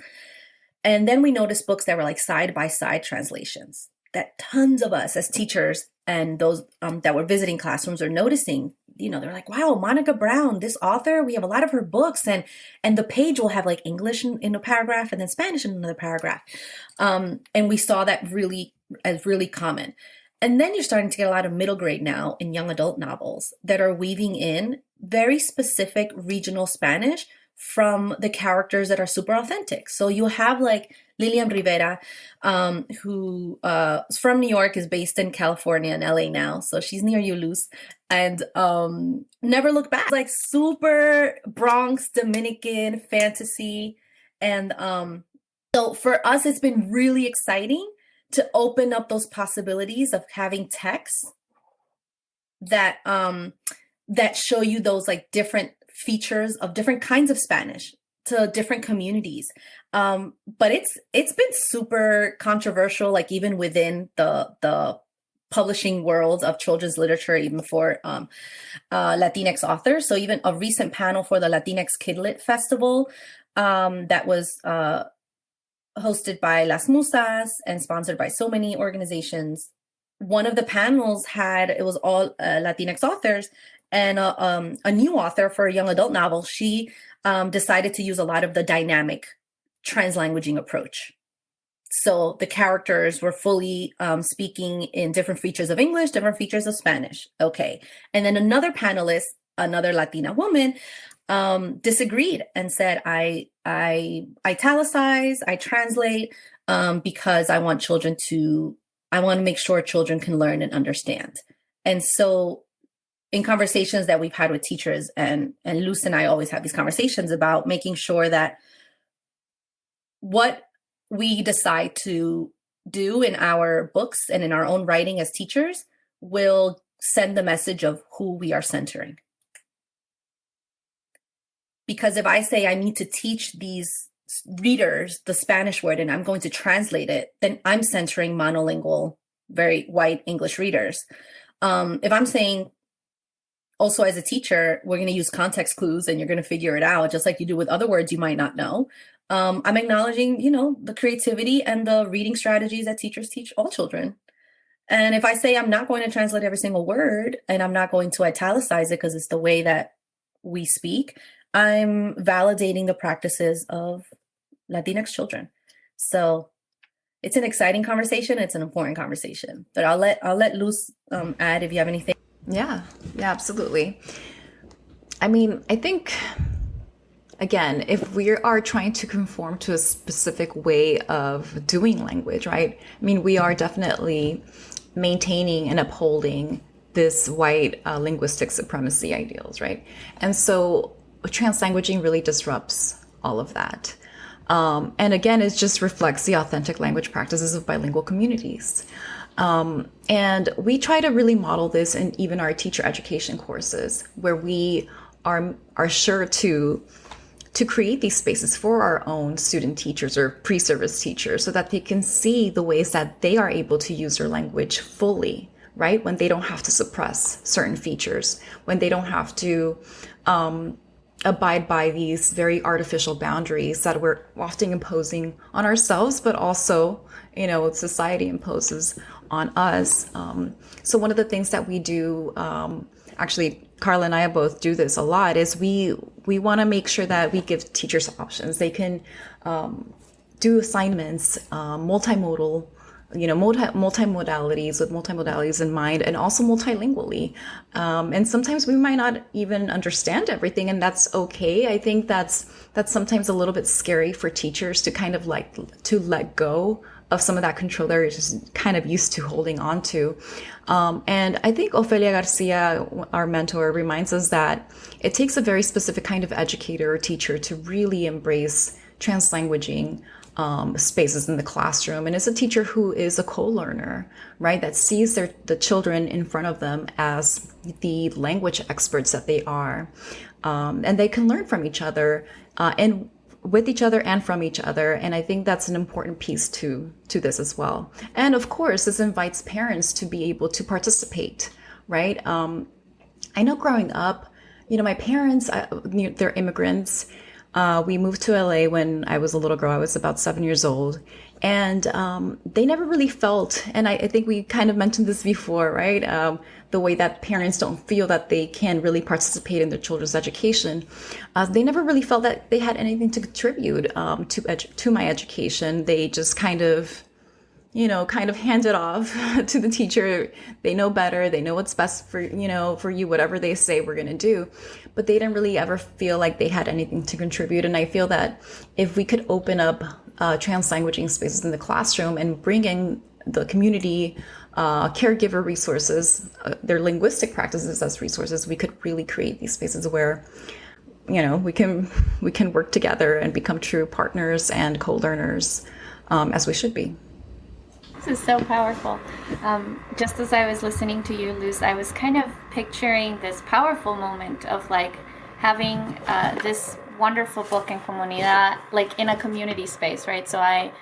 [SPEAKER 4] And then we noticed books that were like side-by-side translations that tons of us as teachers and those that were visiting classrooms are noticing. They're like, wow, Monica Brown, this author, we have a lot of her books, and the page will have like English in a paragraph and then Spanish in another paragraph. And we saw that really common. And then you're starting to get a lot of middle grade now in young adult novels that are weaving in very specific regional Spanish from the characters that are super authentic. So you'll have like Lilian Rivera, who is from New York, is based in California and LA now. So she's near you, Luz. And Never Look Back, like super Bronx, Dominican fantasy. And so for us, it's been really exciting to open up those possibilities of having texts that show you those like different features of different kinds of Spanish to different communities. But it's been super controversial, like even within the publishing world of children's literature, even for Latinx authors. So even a recent panel for the Latinx Kidlit Festival that was hosted by Las Musas and sponsored by so many organizations. One of the panels it was all Latinx authors, and a new author for a young adult novel. She decided to use a lot of the dynamic translanguaging approach. So the characters were fully speaking in different features of English, different features of Spanish. Okay. And then another panelist, another Latina woman, disagreed and said, I italicize, I translate because I want to make sure children can learn and understand. And so in conversations that we've had with teachers, and Luz and I always have these conversations about making sure that what we decide to do in our books and in our own writing as teachers will send the message of who we are centering. Because if I say I need to teach these readers the Spanish word and I'm going to translate it, then I'm centering monolingual, very white English readers. If I'm saying also as a teacher, we're going to use context clues and you're going to figure it out, just like you do with other words you might not know. I'm acknowledging, the creativity and the reading strategies that teachers teach all children. And if I say I'm not going to translate every single word and I'm not going to italicize it because it's the way that we speak, I'm validating the practices of Latinx children. So it's an exciting conversation. It's an important conversation. But I'll let Luz add if you have anything.
[SPEAKER 2] Yeah, absolutely. I mean, I think, again, if we are trying to conform to a specific way of doing language, right? I mean, we are definitely maintaining and upholding this white linguistic supremacy ideals, right? And so translanguaging really disrupts all of that. And again, it just reflects the authentic language practices of bilingual communities. And we try to really model this in even our teacher education courses, where we are sure to create these spaces for our own student teachers or pre-service teachers so that they can see the ways that they are able to use their language fully, right? When they don't have to suppress certain features, when they don't have to abide by these very artificial boundaries that we're often imposing on ourselves, but also, society imposes on us. So one of the things that we do, actually, Carla and I both do this a lot, is we want to make sure that we give teachers options. They can do assignments, multimodal, multimodalities, with multimodalities in mind, and also multilingually. And sometimes we might not even understand everything, and that's okay. I think that's sometimes a little bit scary for teachers to kind of to let go of some of that control they're just kind of used to holding on to. And I think Ofelia Garcia, our mentor, reminds us that it takes a very specific kind of educator or teacher to really embrace translanguaging spaces in the classroom. And it's a teacher who is a co-learner, right? That sees the children in front of them as the language experts that they are. And they can learn from each other and with each other and from each other. And I think that's an important piece to this as well. And of course, this invites parents to be able to participate, right? I know growing up, my parents, they're immigrants. We moved to LA when I was a little girl. I was about 7 years old. And they never really felt, and I think we kind of mentioned this before, right? The way that parents don't feel that they can really participate in their children's education. They never really felt that they had anything to contribute to my education. They just kind of hand it off to the teacher. They know better. They know what's best for you, whatever they say we're going to do. But they didn't really ever feel like they had anything to contribute. And I feel that if we could open up translanguaging spaces in the classroom and bring in the community caregiver resources, their linguistic practices as resources, we could really create these spaces where we can work together and become true partners and co-learners, as we should be.
[SPEAKER 3] This is so powerful. Just as I was listening to you, Luz, I was kind of picturing this powerful moment of like having this wonderful book in Comunidad, like in a community space, right? So I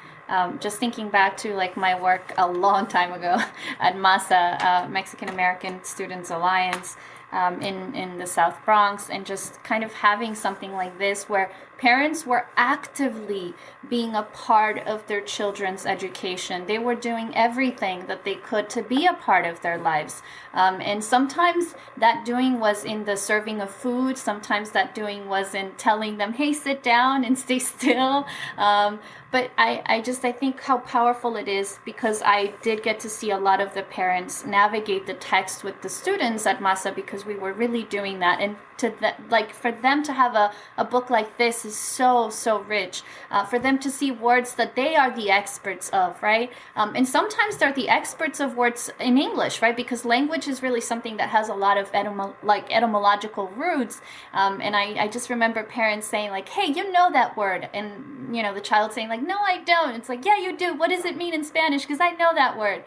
[SPEAKER 3] just thinking back to like my work a long time ago at MASA, Mexican American Students Alliance, in the South Bronx, and just kind of having something like this where parents were actively being a part of their children's education. They were doing everything that they could to be a part of their lives. And sometimes that doing was in the serving of food. Sometimes that doing was in telling them, hey, sit down and stay still. But I think how powerful it is, because I did get to see a lot of the parents navigate the text with the students at MASA, because we were really doing that. And for them to have a book like this is so rich. For them to see words that they are the experts of, right? And sometimes they're the experts of words in English, right? Because language is really something that has a lot of etymological roots. And I just remember parents saying like, hey, you know that word. And, the child saying like, no, I don't. It's like, yeah, you do. What does it mean in Spanish? Because I know that word.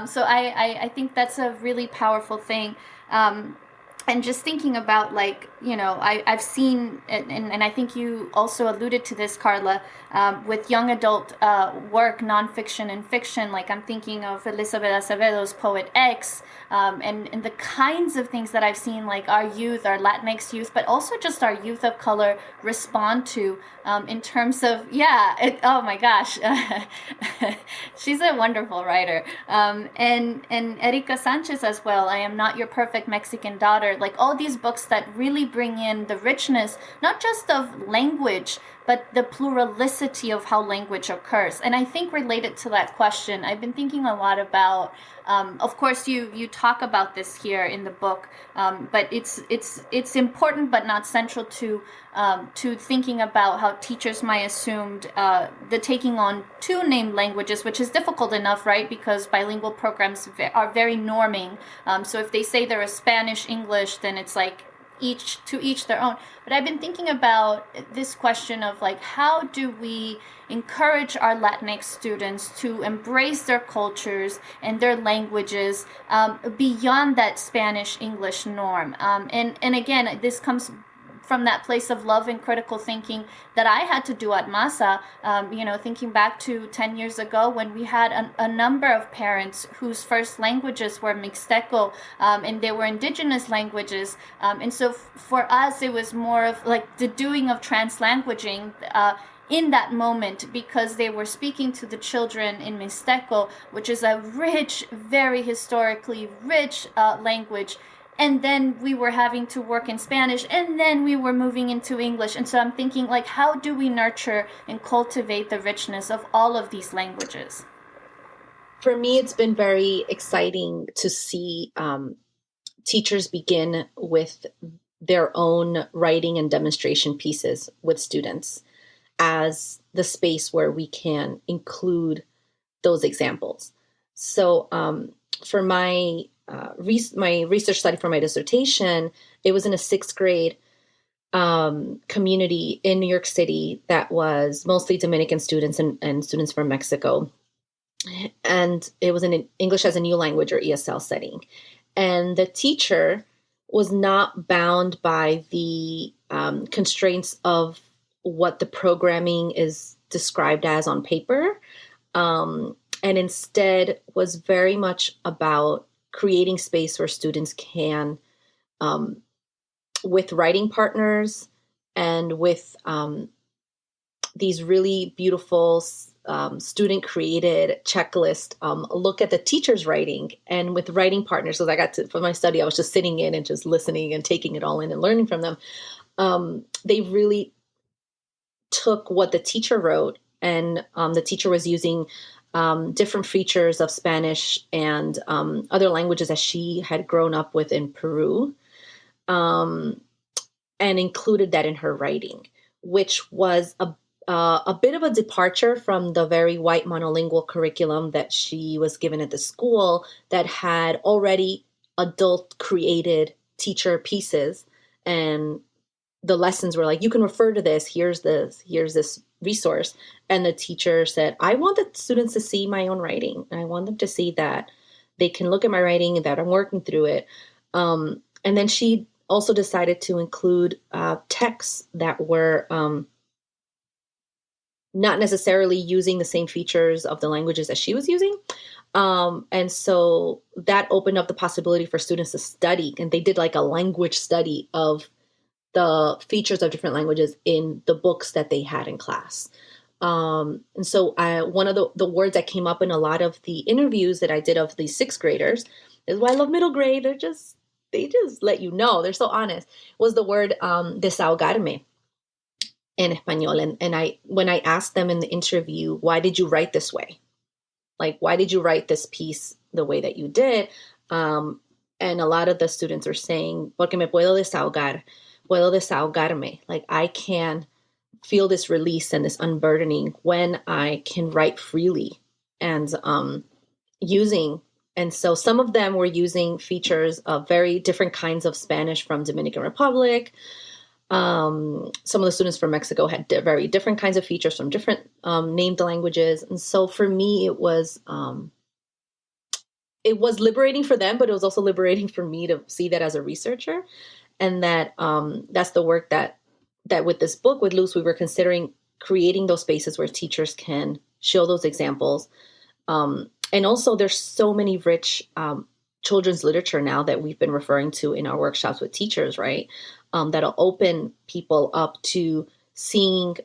[SPEAKER 3] So I think that's a really powerful thing. And just thinking about I've seen, and I think you also alluded to this, Carla, with young adult work, nonfiction and fiction. Like I'm thinking of Elizabeth Acevedo's Poet X, and the kinds of things that I've seen, like our youth, our Latinx youth, but also just our youth of color respond to, in terms of, oh my gosh, she's a wonderful writer. And Erika Sanchez as well, I Am Not Your Perfect Mexican Daughter, like all these books that really bring in the richness, not just of language, but the plurality of how language occurs. And I think related to that question, I've been thinking a lot about, of course, you talk about this here in the book, but it's important but not central to thinking about how teachers might assume the taking on two named languages, which is difficult enough, right? Because bilingual programs are very norming. So if they say they're a Spanish English, then it's like each their own. But I've been thinking about this question of like, how do we encourage our Latinx students to embrace their cultures and their languages beyond that Spanish English norm? And again, this comes from that place of love and critical thinking that I had to do at MASA, thinking back to 10 years ago when we had a number of parents whose first languages were Mixteco, and they were indigenous languages. And so for us, it was more of like the doing of translanguaging in that moment, because they were speaking to the children in Mixteco, which is a rich, very historically rich language. And then we were having to work in Spanish, and then we were moving into English. And so I'm thinking, like, how do we nurture and cultivate the richness of all of these languages?
[SPEAKER 5] For me, it's been very exciting to see teachers begin with their own writing and demonstration pieces with students as the space where we can include those examples. So for my research study for my dissertation, it was in a 6th grade community in New York City that was mostly Dominican students and students from Mexico. And it was an English as a New Language, or ESL, setting. And the teacher was not bound by the constraints of what the programming is described as on paper, and instead was very much about creating space where students can with writing partners and with these really beautiful student created checklist, look at the teacher's writing, and with writing partners. So I got to, for my study, I was just sitting in and just listening and taking it all in and learning from them. They really took what the teacher wrote, and the teacher was using different features of Spanish and other languages that she had grown up with in Peru, and included that in her writing, which was a bit of a departure from the very white monolingual curriculum that she was given at the school that had already adult created teacher pieces. And the lessons were like, you can refer to this, here's this resource. And the teacher said, I want the students to see my own writing. I want them to see that they can look at my writing and that I'm working through it. And then she also decided to include texts that were not necessarily using the same features of the languages that she was using. And so that opened up the possibility for students to study. And they did like a language study of the features of different languages in the books that they had in class. And so one of the words that came up in a lot of the interviews that I did of these sixth graders is why I love middle grade. They just let you know, they're so honest, was the word desahogarme in Espanol. And when I asked them in the interview, why did you write this way? Like, why did you write this piece the way that you did? And a lot of the students are saying, porque me puedo desahogarme. Like, I can feel this release and this unburdening when I can write freely and using. And so some of them were using features of very different kinds of Spanish from Dominican Republic. Some of the students from Mexico had very different kinds of features from different named languages. And so for me, it was liberating for them, but it was also liberating for me to see that as a researcher. And that that's the work that with this book, with Luz, we were considering creating those spaces where teachers can show those examples. And also there's so many rich children's literature now that we've been referring to in our workshops with teachers, right? That'll open people up to seeing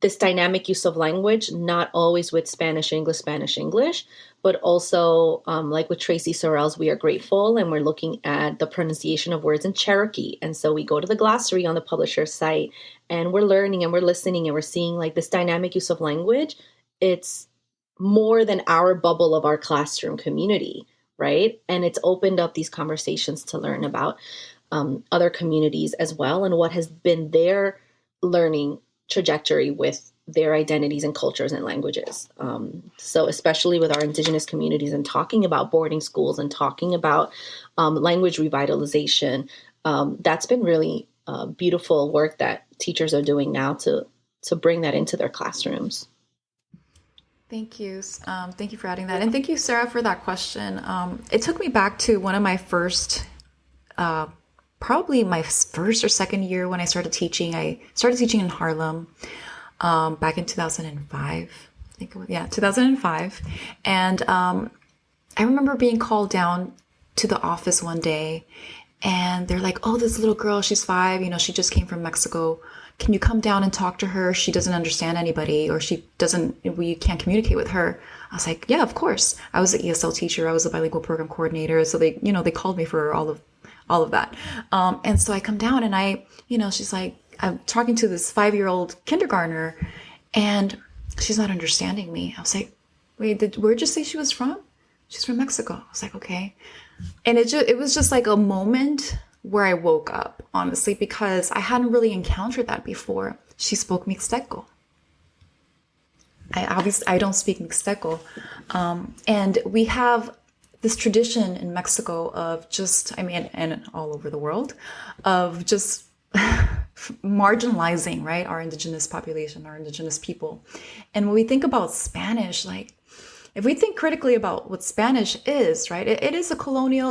[SPEAKER 5] this dynamic use of language, not always with Spanish, English, but also like with Tracy Sorrell's We Are Grateful, and we're looking at the pronunciation of words in Cherokee. And so we go to the glossary on the publisher's site, and we're learning and we're listening and we're seeing like this dynamic use of language. It's more than our bubble of our classroom community, right? And it's opened up these conversations to learn about other communities as well, and what has been their learning trajectory with their identities and cultures and languages. So especially with our Indigenous communities and talking about boarding schools and talking about language revitalization, that's been really beautiful work that teachers are doing now to bring that into their classrooms.
[SPEAKER 2] Thank you. Thank you for adding that. And thank you, Sarah, for that question. It took me back to one of my first probably my first or second year when I started teaching. I started teaching in Harlem back in 2005. I think it was, 2005. And I remember being called down to the office one day, and they're like, oh, this little girl, she's 5, she just came from Mexico. Can you come down and talk to her? She doesn't understand anybody, or we can't communicate with her. I was like, yeah, of course. I was an ESL teacher. I was a bilingual program coordinator. So they called me for all of that. And so I come down and she's like, I'm talking to this 5-year-old kindergartner, and she's not understanding me. I was like, wait, where'd you say she was from? She's from Mexico. I was like, okay. And it was just like a moment where I woke up, honestly, because I hadn't really encountered that before. She spoke Mixteco. I don't speak Mixteco. And we have this tradition in Mexico of and all over the world, of just marginalizing, right, our indigenous population, our indigenous people. And when we think about Spanish, like, if we think critically about what Spanish is, right, it is the colonial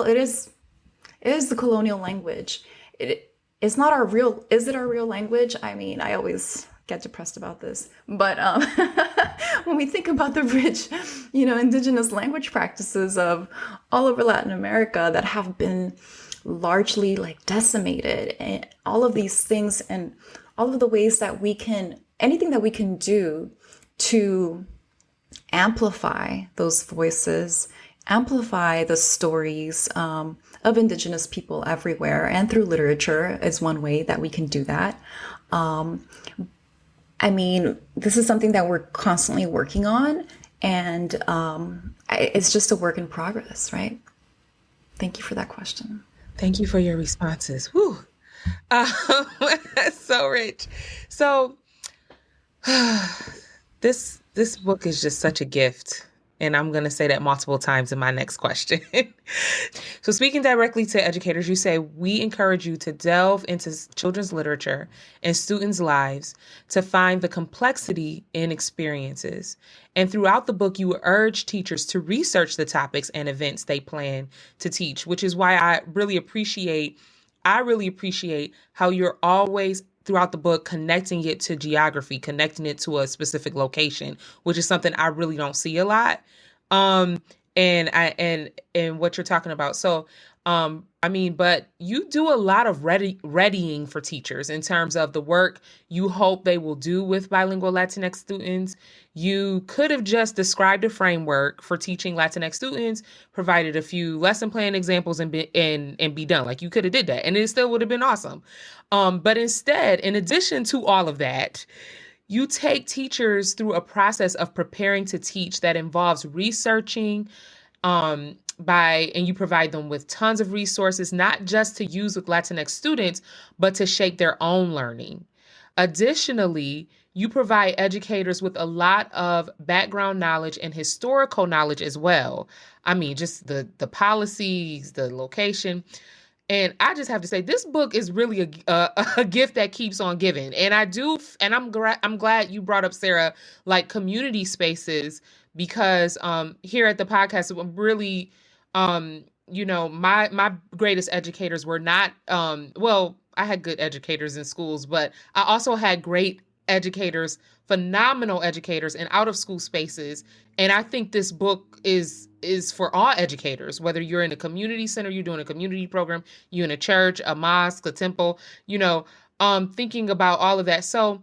[SPEAKER 2] language. It's not our real, is it our real language? I mean, I always get depressed about this, but when we think about the rich, indigenous language practices of all over Latin America that have been largely like decimated, and all of these things, and all of the ways that we can, anything that we can do to amplify those voices, amplify the stories of Indigenous people everywhere, and through literature is one way that we can do that. I mean, this is something that we're constantly working on, and it's just a work in progress, right? Thank you for that question.
[SPEAKER 1] Thank you for your responses. Whew. So rich. So this book is just such a gift. And I'm going to say that multiple times in my next question. So speaking directly to educators, you say, we encourage you to delve into children's literature and students' lives to find the complexity in experiences. And throughout the book, you urge teachers to research the topics and events they plan to teach, which is why I really appreciate how you're always throughout the book connecting it to geography, connecting it to a specific location, which is something I really don't see a lot. And what you're talking about. So, I mean, but you do a lot of readying for teachers in terms of the work you hope they will do with bilingual Latinx students. You could have just described a framework for teaching Latinx students, provided a few lesson plan examples, and be done. Like, you could have did that, and it still would have been awesome. But instead, in addition to all of that, you take teachers through a process of preparing to teach that involves researching, and you provide them with tons of resources, not just to use with Latinx students, but to shape their own learning. Additionally, you provide educators with a lot of background knowledge and historical knowledge as well. I mean, just the policies, the location. And I just have to say, this book is really a gift that keeps on giving. And I'm glad you brought up, Sarah, like community spaces, because here at the podcast, I'm really, my greatest educators were not, I had good educators in schools, but I also had great educators, phenomenal educators in out of school spaces. And I think this book is for all educators, whether you're in a community center, you're doing a community program, you're in a church, a mosque, a temple, thinking about all of that. So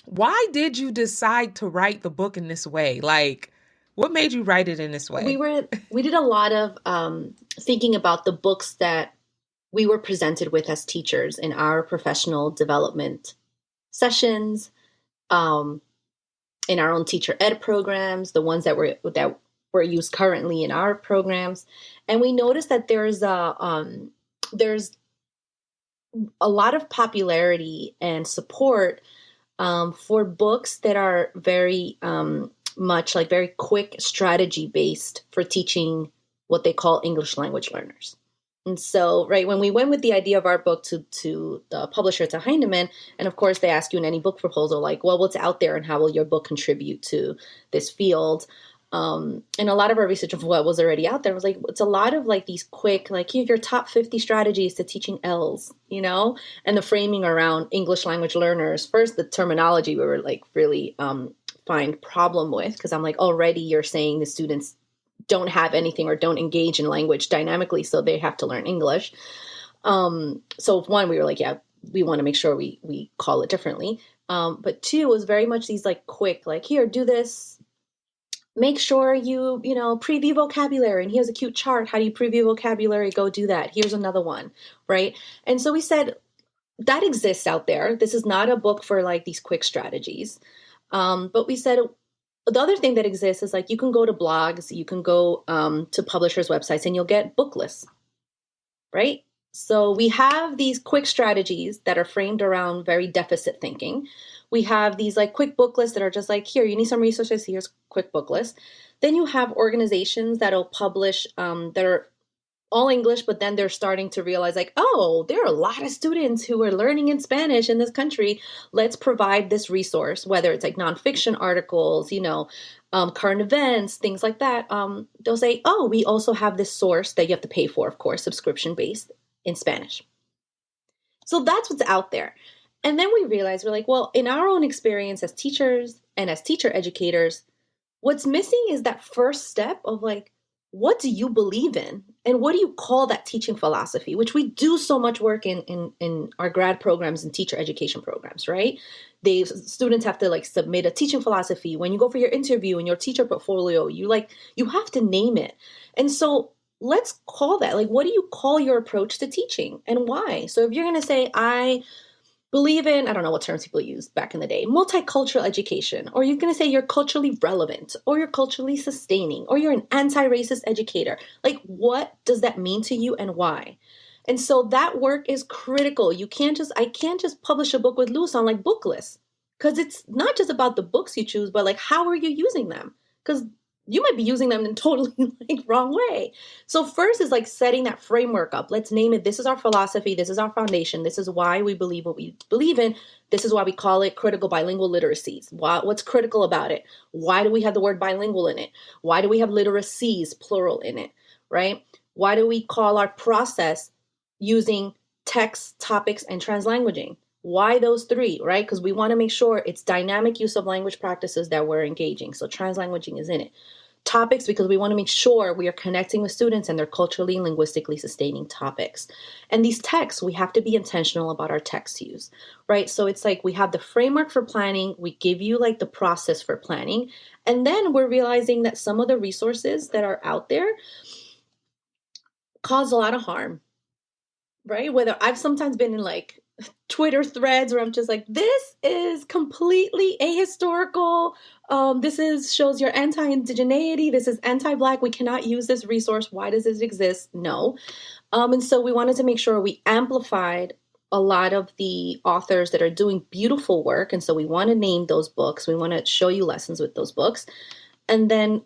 [SPEAKER 1] why did you decide to write the book in this way? Like, what made you write it in this way?
[SPEAKER 5] We did a lot of thinking about the books that we were presented with as teachers in our professional development sessions, in our own teacher ed programs, the ones that were used currently in our programs. And we noticed that there's a lot of popularity and support for books that are very much like very quick strategy based for teaching what they call English language learners. And so, right, when we went with the idea of our book to the publisher, to Heinemann, and of course they ask you in any book proposal, like, well, what's out there and how will your book contribute to this field? And a lot of our research of what was already out there was like, it's a lot of like these quick, like, here, your top 50 strategies to teaching L's, and the framing around English language learners. First, the terminology we were like really find problem with, because I'm like, already you're saying the students don't have anything or don't engage in language dynamically, so they have to learn English. So one, we were like, yeah, we want to make sure we call it differently. But two was very much these like quick, like, here, do this. Make sure you preview vocabulary, and here's a cute chart. How do you preview vocabulary? Go do that. Here's another one, right? And so we said that exists out there. This is not a book for like these quick strategies. But we said the other thing that exists is like you can go to blogs, you can go to publishers' websites, and you'll get book lists, right? So we have these quick strategies that are framed around very deficit thinking. We have these like quick book lists that are just like, here, you need some resources, here's quick book list. Then you have organizations that'll publish that are all English, but then they're starting to realize like, oh, there are a lot of students who are learning in Spanish in this country. Let's provide this resource, whether it's like nonfiction articles, current events, things like that. They'll say, oh, we also have this source that you have to pay for, of course, subscription-based in Spanish. So that's what's out there. And then we realized, we're like, well, in our own experience as teachers and as teacher educators, what's missing is that first step of like, what do you believe in? And what do you call that teaching philosophy, which we do so much work in our grad programs and teacher education programs, right? Students have to like submit a teaching philosophy. When you go for your interview and your teacher portfolio, you have to name it. And so let's call that, like, what do you call your approach to teaching and why? So if you're going to say, I believe in, I don't know what terms people used back in the day, multicultural education, or you're going to say you're culturally relevant, or you're culturally sustaining, or you're an anti-racist educator. Like, what does that mean to you and why? And so that work is critical. I can't just publish a book with Luz on like book lists, because it's not just about the books you choose, but like, how are you using them? Because you might be using them in totally like wrong way. So first is like setting that framework up. Let's name it. This is our philosophy. This is our foundation. This is why we believe what we believe in. This is why we call it critical bilingual literacies. What's critical about it? Why do we have the word bilingual in it? Why do we have literacies, plural, in it, right? Why do we call our process using text, topics, and translanguaging? Why those three, right? Because we want to make sure it's dynamic use of language practices that we're engaging. So translanguaging is in it. Topics, because we want to make sure we are connecting with students and they're culturally and linguistically sustaining topics. And these texts, we have to be intentional about our text use, right? So it's like we have the framework for planning. We give you like the process for planning. And then we're realizing that some of the resources that are out there cause a lot of harm, right? Whether I've sometimes been in like Twitter threads where I'm just like, this is completely ahistorical. Shows your anti-indigeneity. This is anti-Black. We cannot use this resource. Why does this exist? No. And so we wanted to make sure we amplified a lot of the authors that are doing beautiful work. And so we want to name those books. We want to show you lessons with those books, and then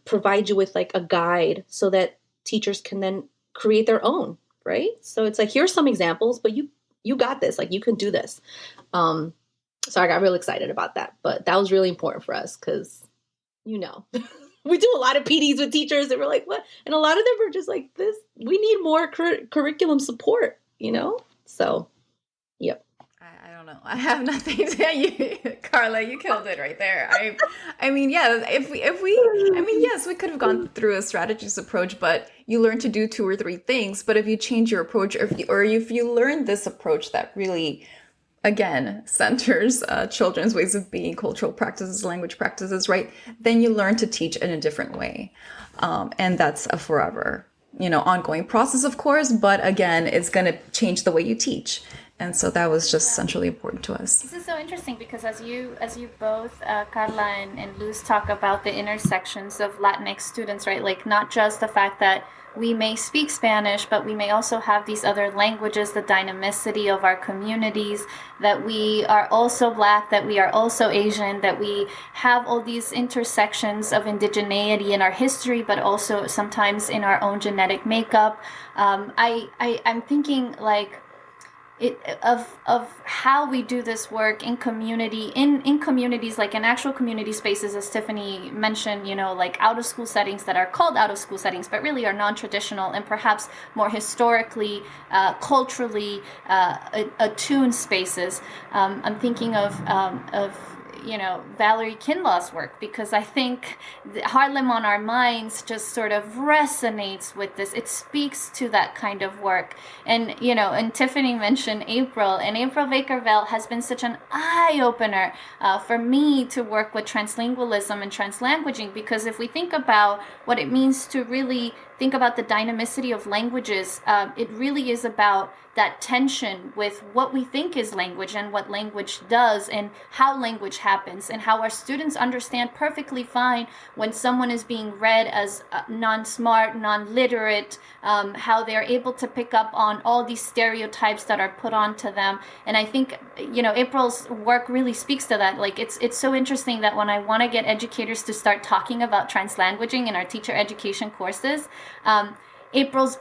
[SPEAKER 5] provide you with like a guide so that teachers can then create their own, right? So it's like, here's some examples, but you got this, like you can do this. So I got real excited about that, but that was really important for us because, we do a lot of PDs with teachers and we're like, what? And a lot of them are just like this, we need more curriculum support, So, yep.
[SPEAKER 2] I don't know. I have nothing to tell you, Carla. You killed it right there. I mean, yeah. Yes, we could have gone through a strategist approach, but you learn to do 2 or 3 things. But if you change your approach, or if you learn this approach that really, again, centers children's ways of being, cultural practices, language practices, right? Then you learn to teach in a different way, and that's a forever, ongoing process, of course. But again, it's going to change the way you teach. And so that was just centrally important to us.
[SPEAKER 3] This is so interesting because as you both, Carla and Luz, talk about the intersections of Latinx students, right? Like not just the fact that we may speak Spanish, but we may also have these other languages, the dynamicity of our communities, that we are also Black, that we are also Asian, that we have all these intersections of indigeneity in our history, but also sometimes in our own genetic makeup. I'm thinking like, of how we do this work in community, in communities, like in actual community spaces, as Tiffany mentioned, like out of school settings that are called out of school settings, but really are non-traditional and perhaps more historically, culturally attuned spaces. I'm thinking of Valerie Kinlaw's work, because I think Harlem on Our Minds just sort of resonates with this. It speaks to that kind of work. And, and Tiffany mentioned April, and April Baker-Velt has been such an eye-opener for me to work with translingualism and translanguaging, because if we think about what it means to really think about the dynamicity of languages, it really is about that tension with what we think is language and what language does and how language happens, and how our students understand perfectly fine when someone is being read as non-smart, non-literate, how they're able to pick up on all these stereotypes that are put onto them. And I think, April's work really speaks to that. Like it's so interesting that when I want to get educators to start talking about translanguaging in our teacher education courses, April's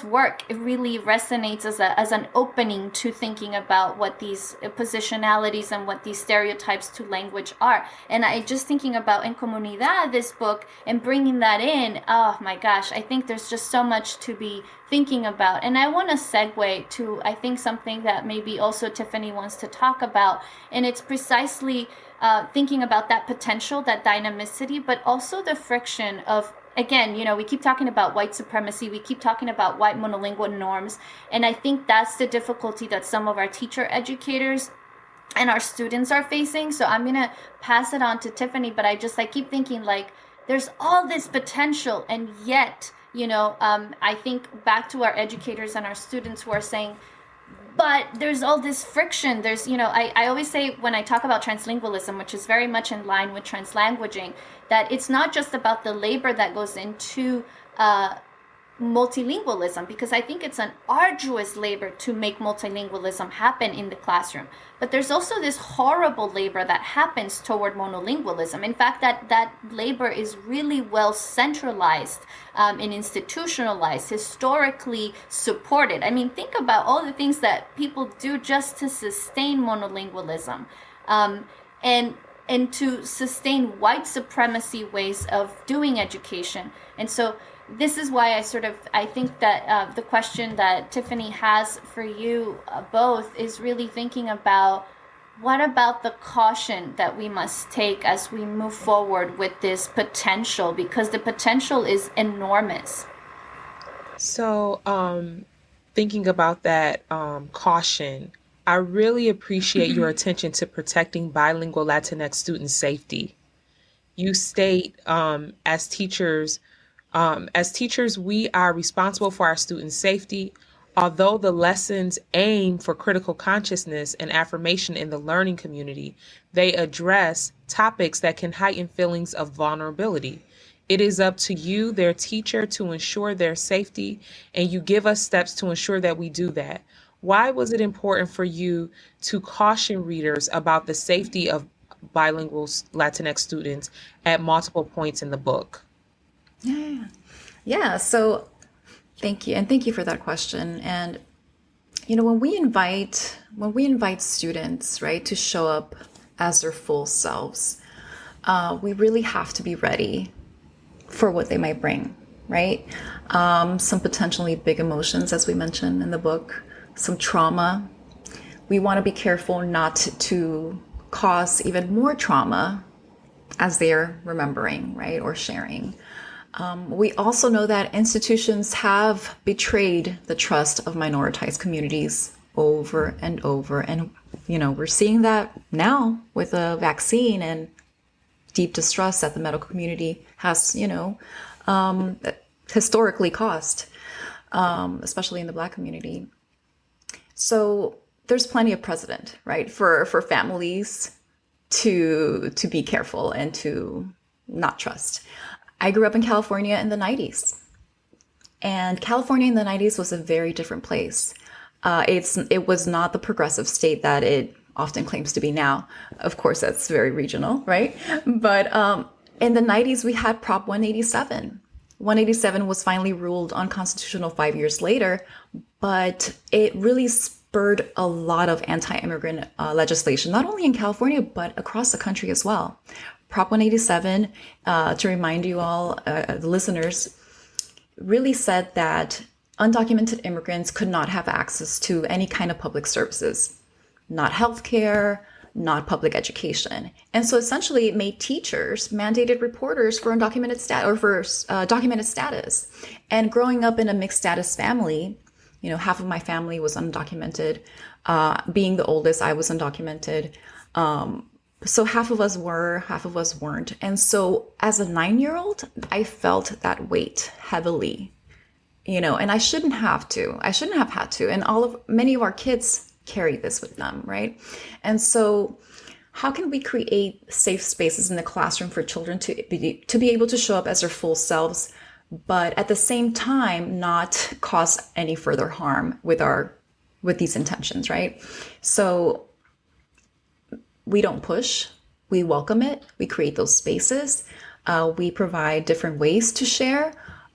[SPEAKER 3] work, it really resonates as an opening to thinking about what these positionalities and what these stereotypes to language are. And I just thinking about in Comunidad, this book, and bringing that in, oh my gosh, I think there's just so much to be thinking about. And I want to segue to, I think, something that maybe also Tiffany wants to talk about, and it's precisely thinking about that potential, that dynamicity, but also the friction of again, we keep talking about white supremacy, we keep talking about white monolingual norms, and I think that's the difficulty that some of our teacher educators and our students are facing. So I'm gonna pass it on to Tiffany, but I keep thinking, like, there's all this potential, and yet, I think back to our educators and our students who are saying, but there's all this friction. There's, I always say when I talk about translingualism, which is very much in line with translanguaging, that it's not just about the labor that goes into multilingualism, because I think it's an arduous labor to make multilingualism happen in the classroom. But there's also this horrible labor that happens toward monolingualism. In fact, that labor is really well centralized and institutionalized, historically supported. I mean, think about all the things that people do just to sustain monolingualism. And to sustain white supremacy ways of doing education. And so this is why I think that the question that Tiffany has for you both is really thinking about, what about the caution that we must take as we move forward with this potential, because the potential is enormous.
[SPEAKER 1] So, thinking about that caution, I really appreciate your attention to protecting bilingual Latinx student safety. You state, as teachers, we are responsible for our students' safety. Although the lessons aim for critical consciousness and affirmation in the learning community, they address topics that can heighten feelings of vulnerability. It is up to you, their teacher, to ensure their safety, and you give us steps to ensure that we do that. Why was it important for you to caution readers about the safety of bilingual Latinx students at multiple points in the book?
[SPEAKER 2] Yeah. So thank you. And thank you for that question. And, when we invite students, right, to show up as their full selves, we really have to be ready for what they might bring, right? Some potentially big emotions, as we mentioned in the book, some trauma. We want to be careful not to cause even more trauma as they're remembering, right, or sharing. We also know that institutions have betrayed the trust of minoritized communities over and over. And, we're seeing that now with a vaccine and deep distrust that the medical community has, historically caused, especially in the Black community. So there's plenty of precedent, right, for families to be careful and to not trust. I grew up in California in the 90s, and California in the 90s was a very different place. It was not the progressive state that it often claims to be now. Of course, that's very regional, right? But in the 90s, we had Prop 187. 187 was finally ruled unconstitutional 5 years later, but it really spurred a lot of anti-immigrant legislation, not only in California, but across the country as well. Prop 187, to remind you all, the listeners, really said that undocumented immigrants could not have access to any kind of public services, not healthcare, not public education. And so essentially it made teachers mandated reporters for undocumented documented status. And growing up in a mixed status family, half of my family was undocumented. Being the oldest, I was undocumented. So half of us were, half of us weren't. And so as a 9-year-old, I felt that weight heavily, and I shouldn't have to. I shouldn't have had to. And many of our kids carry this with them, right? And so how can we create safe spaces in the classroom for children to be able to show up as their full selves, but at the same time not cause any further harm with these intentions, right? So we don't push, we welcome it, we create those spaces, we provide different ways to share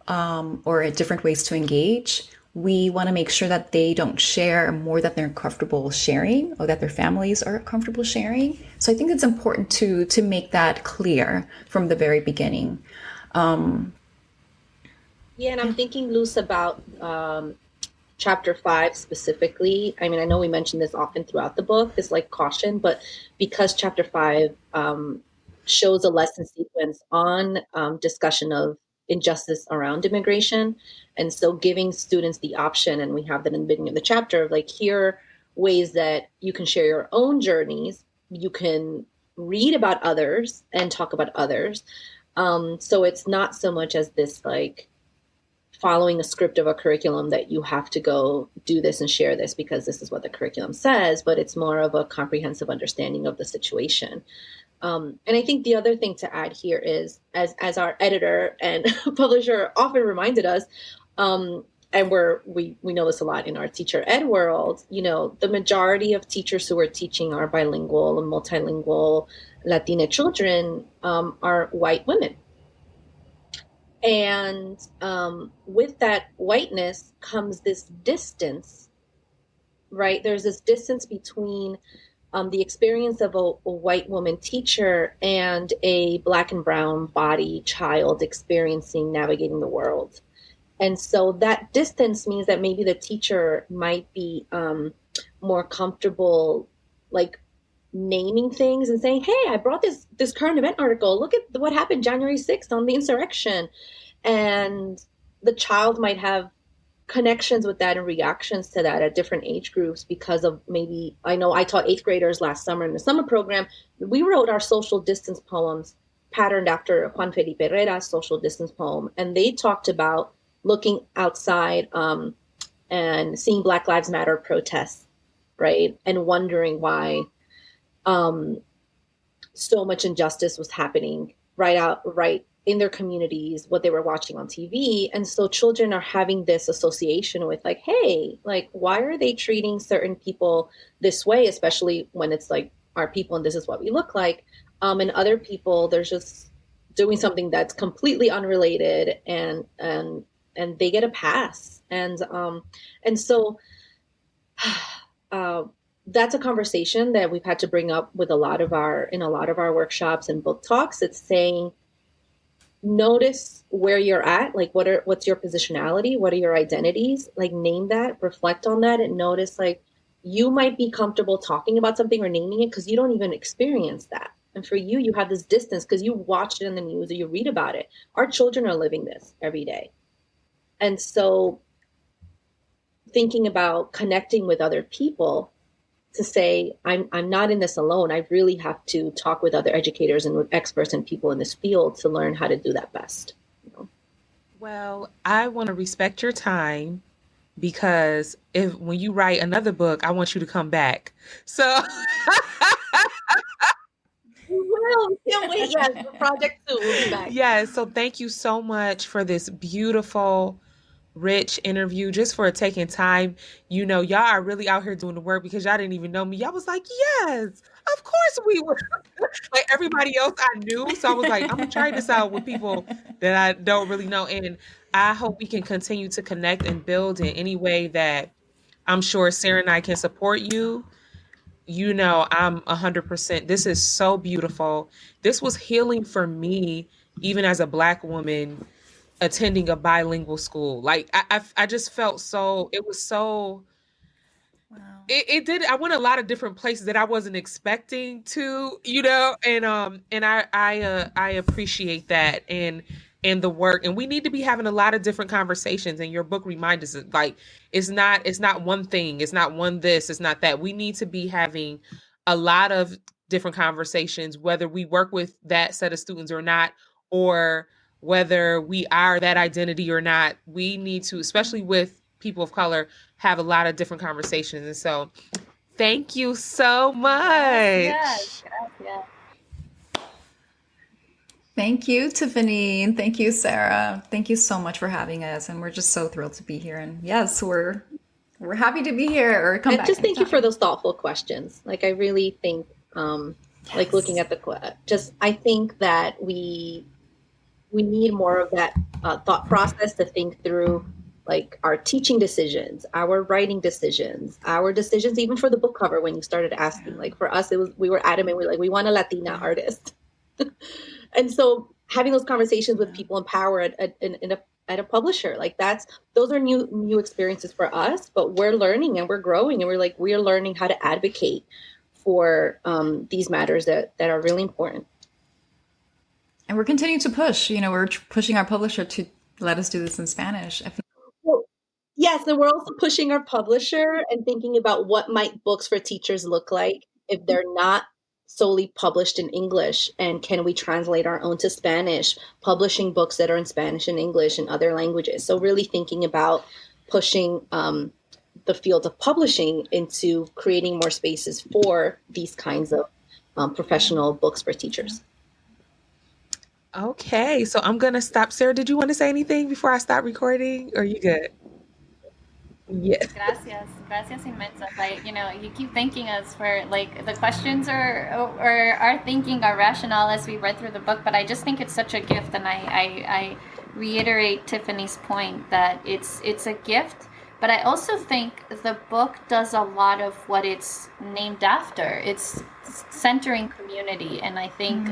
[SPEAKER 2] or different ways to engage. We want to make sure that they don't share more than they're comfortable sharing or that their families are comfortable sharing. So I think it's important to make that clear from the very beginning.
[SPEAKER 5] And I'm thinking, Luz, about chapter 5 specifically. I mean, I know we mentioned this often throughout the book, this like caution, but because chapter 5 shows a lesson sequence on discussion of injustice around immigration. And so giving students the option, and we have that in the beginning of the chapter, of like, here are ways that you can share your own journeys. You can read about others and talk about others. So it's not so much as this like following a script of a curriculum that you have to go do this and share this because this is what the curriculum says, but it's more of a comprehensive understanding of the situation. And I think the other thing to add here is, as our editor and publisher often reminded us, and we know this a lot in our teacher ed world, you know, the majority of teachers who are teaching our bilingual and multilingual Latina children are white women. And with that whiteness comes this distance, right? There's this distance between the experience of a white woman teacher and a Black and brown body child experiencing navigating the world. And so that distance means that maybe the teacher might be more comfortable, like naming things and saying, hey, I brought this current event article. Look at what happened January 6th on the insurrection. And the child might have connections with that and reactions to that at different age groups because of maybe, I know I taught 8th graders last summer in the summer program. We wrote our social distance poems patterned after Juan Felipe Herrera's social distance poem. And they talked about looking outside and seeing Black Lives Matter protests, right? And wondering why so much injustice was happening right in their communities, what they were watching on TV. And so children are having this association with like, hey, like, why are they treating certain people this way, especially when it's like our people and this is what we look like. And other people, they're just doing something that's completely unrelated and they get a pass. And so that's a conversation that we've had to bring up with a lot of our workshops and book talks. It's saying, notice where you're at, like what's your positionality, what are your identities, like name that, reflect on that, and notice like you might be comfortable talking about something or naming it because you don't even experience that. And for you have this distance because you watched it in the news or you read about it. Our children are living this every day. And so thinking about connecting with other people to say, I'm not in this alone. I really have to talk with other educators and with experts and people in this field to learn how to do that best. You know?
[SPEAKER 1] Well, I want to respect your time because when you write another book, I want you to come back. So
[SPEAKER 5] Well, can't wait. Yes, the project 2 will be back.
[SPEAKER 1] yeah, so thank you so much for this beautiful, rich interview, just for taking time. You know, y'all are really out here doing the work because y'all didn't even know me. Y'all was like, yes, of course we were. Like everybody else I knew. So I was like, I'm gonna try this out with people that I don't really know. And I hope we can continue to connect and build in any way that I'm sure Sarah and I can support you. You know, I'm 100%. This is so beautiful. This was healing for me, even as a Black woman attending a bilingual school. Like I just felt so, it was so,
[SPEAKER 2] Wow.
[SPEAKER 1] it did, I went a lot of different places that I wasn't expecting to, you know, and I appreciate that and the work. And we need to be having a lot of different conversations, and your book reminds us like, it's not one thing. It's not one this, it's not that. We need to be having a lot of different conversations, whether we work with that set of students or not, or whether we are that identity or not. We need to, especially with people of color, have a lot of different conversations. And so thank you so much.
[SPEAKER 3] Yes.
[SPEAKER 2] Thank you, Tiffany, and thank you, Sarah. Thank you so much for having us, and we're just so thrilled to be here. And yes, we're happy to be here or come
[SPEAKER 5] and
[SPEAKER 2] back.
[SPEAKER 5] Just thank you for those thoughtful questions. Like I really think, like looking at I think that we need more of that thought process to think through like our teaching decisions, our writing decisions, our decisions, even for the book cover. When you started asking, like for us, we were adamant. We want a Latina artist. And so having those conversations with people in power at a publisher, like those are new experiences for us, but we're learning and we're growing and we're learning how to advocate for these matters that are really important.
[SPEAKER 2] And we're continuing to push. We're pushing our publisher to let us do this in Spanish.
[SPEAKER 5] Well, yes, and we're also pushing our publisher and thinking about what might books for teachers look like if they're not solely published in English, and can we translate our own to Spanish, publishing books that are in Spanish and English and other languages. So really thinking about pushing the field of publishing into creating more spaces for these kinds of professional books for teachers.
[SPEAKER 1] Okay, so I'm gonna stop. Sarah, did you want to say anything before I stop recording? Or are you good? Yeah.
[SPEAKER 3] Gracias inmensas. You keep thanking us for the questions or our thinking, our rationale as we read through the book. But I just think it's such a gift, and I reiterate Tiffany's point that it's a gift. But I also think the book does a lot of what it's named after. It's centering community, and I think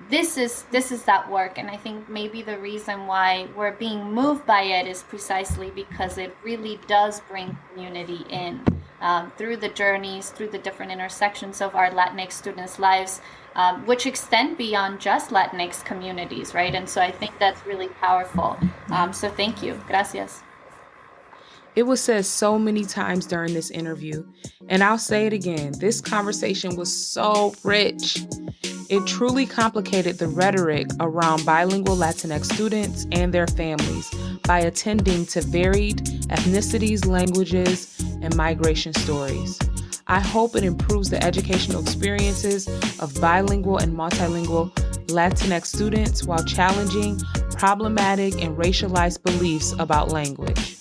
[SPEAKER 3] this is that work. And I think maybe the reason why we're being moved by it is precisely because it really does bring community in through the journeys, through the different intersections of our Latinx students' lives, which extend beyond just Latinx communities, right? And so I think that's really powerful. So thank you. Gracias.
[SPEAKER 1] It was said so many times during this interview, and I'll say it again. This conversation was so rich. It truly complicated the rhetoric around bilingual Latinx students and their families by attending to varied ethnicities, languages, and migration stories. I hope it improves the educational experiences of bilingual and multilingual Latinx students while challenging problematic and racialized beliefs about language.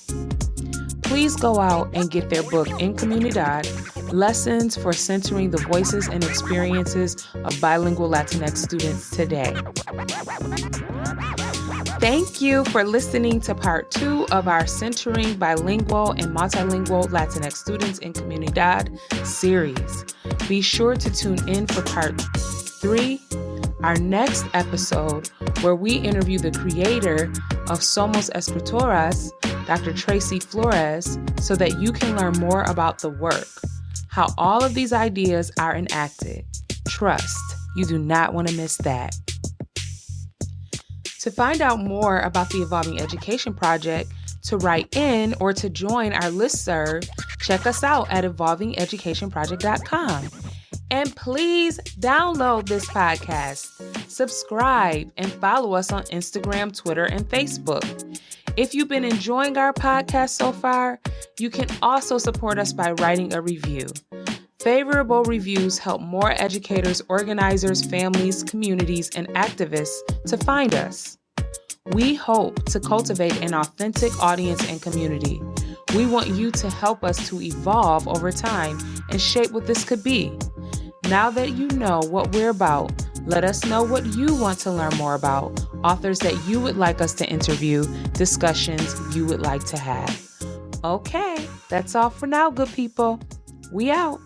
[SPEAKER 1] Please go out and get their book, In Comunidad, Lessons for Centering the Voices and Experiences of Bilingual Latinx Students today. Thank you for listening to part 2 of our Centering Bilingual and Multilingual Latinx Students in Comunidad series. Be sure to tune in for part 3, our next episode, where we interview the creator of Somos Escritoras, Dr. Tracy Flores, so that you can learn more about the work, how all of these ideas are enacted. Trust, you do not want to miss that. To find out more about the Evolving Education Project, to write in or to join our listserv, check us out at evolvingeducationproject.com. And please download this podcast, subscribe, and follow us on Instagram, Twitter, and Facebook. If you've been enjoying our podcast so far, you can also support us by writing a review. Favorable reviews help more educators, organizers, families, communities, and activists to find us. We hope to cultivate an authentic audience and community. We want you to help us to evolve over time and shape what this could be. Now that you know what we're about, let us know what you want to learn more about, authors that you would like us to interview, discussions you would like to have. Okay, that's all for now, good people. We out.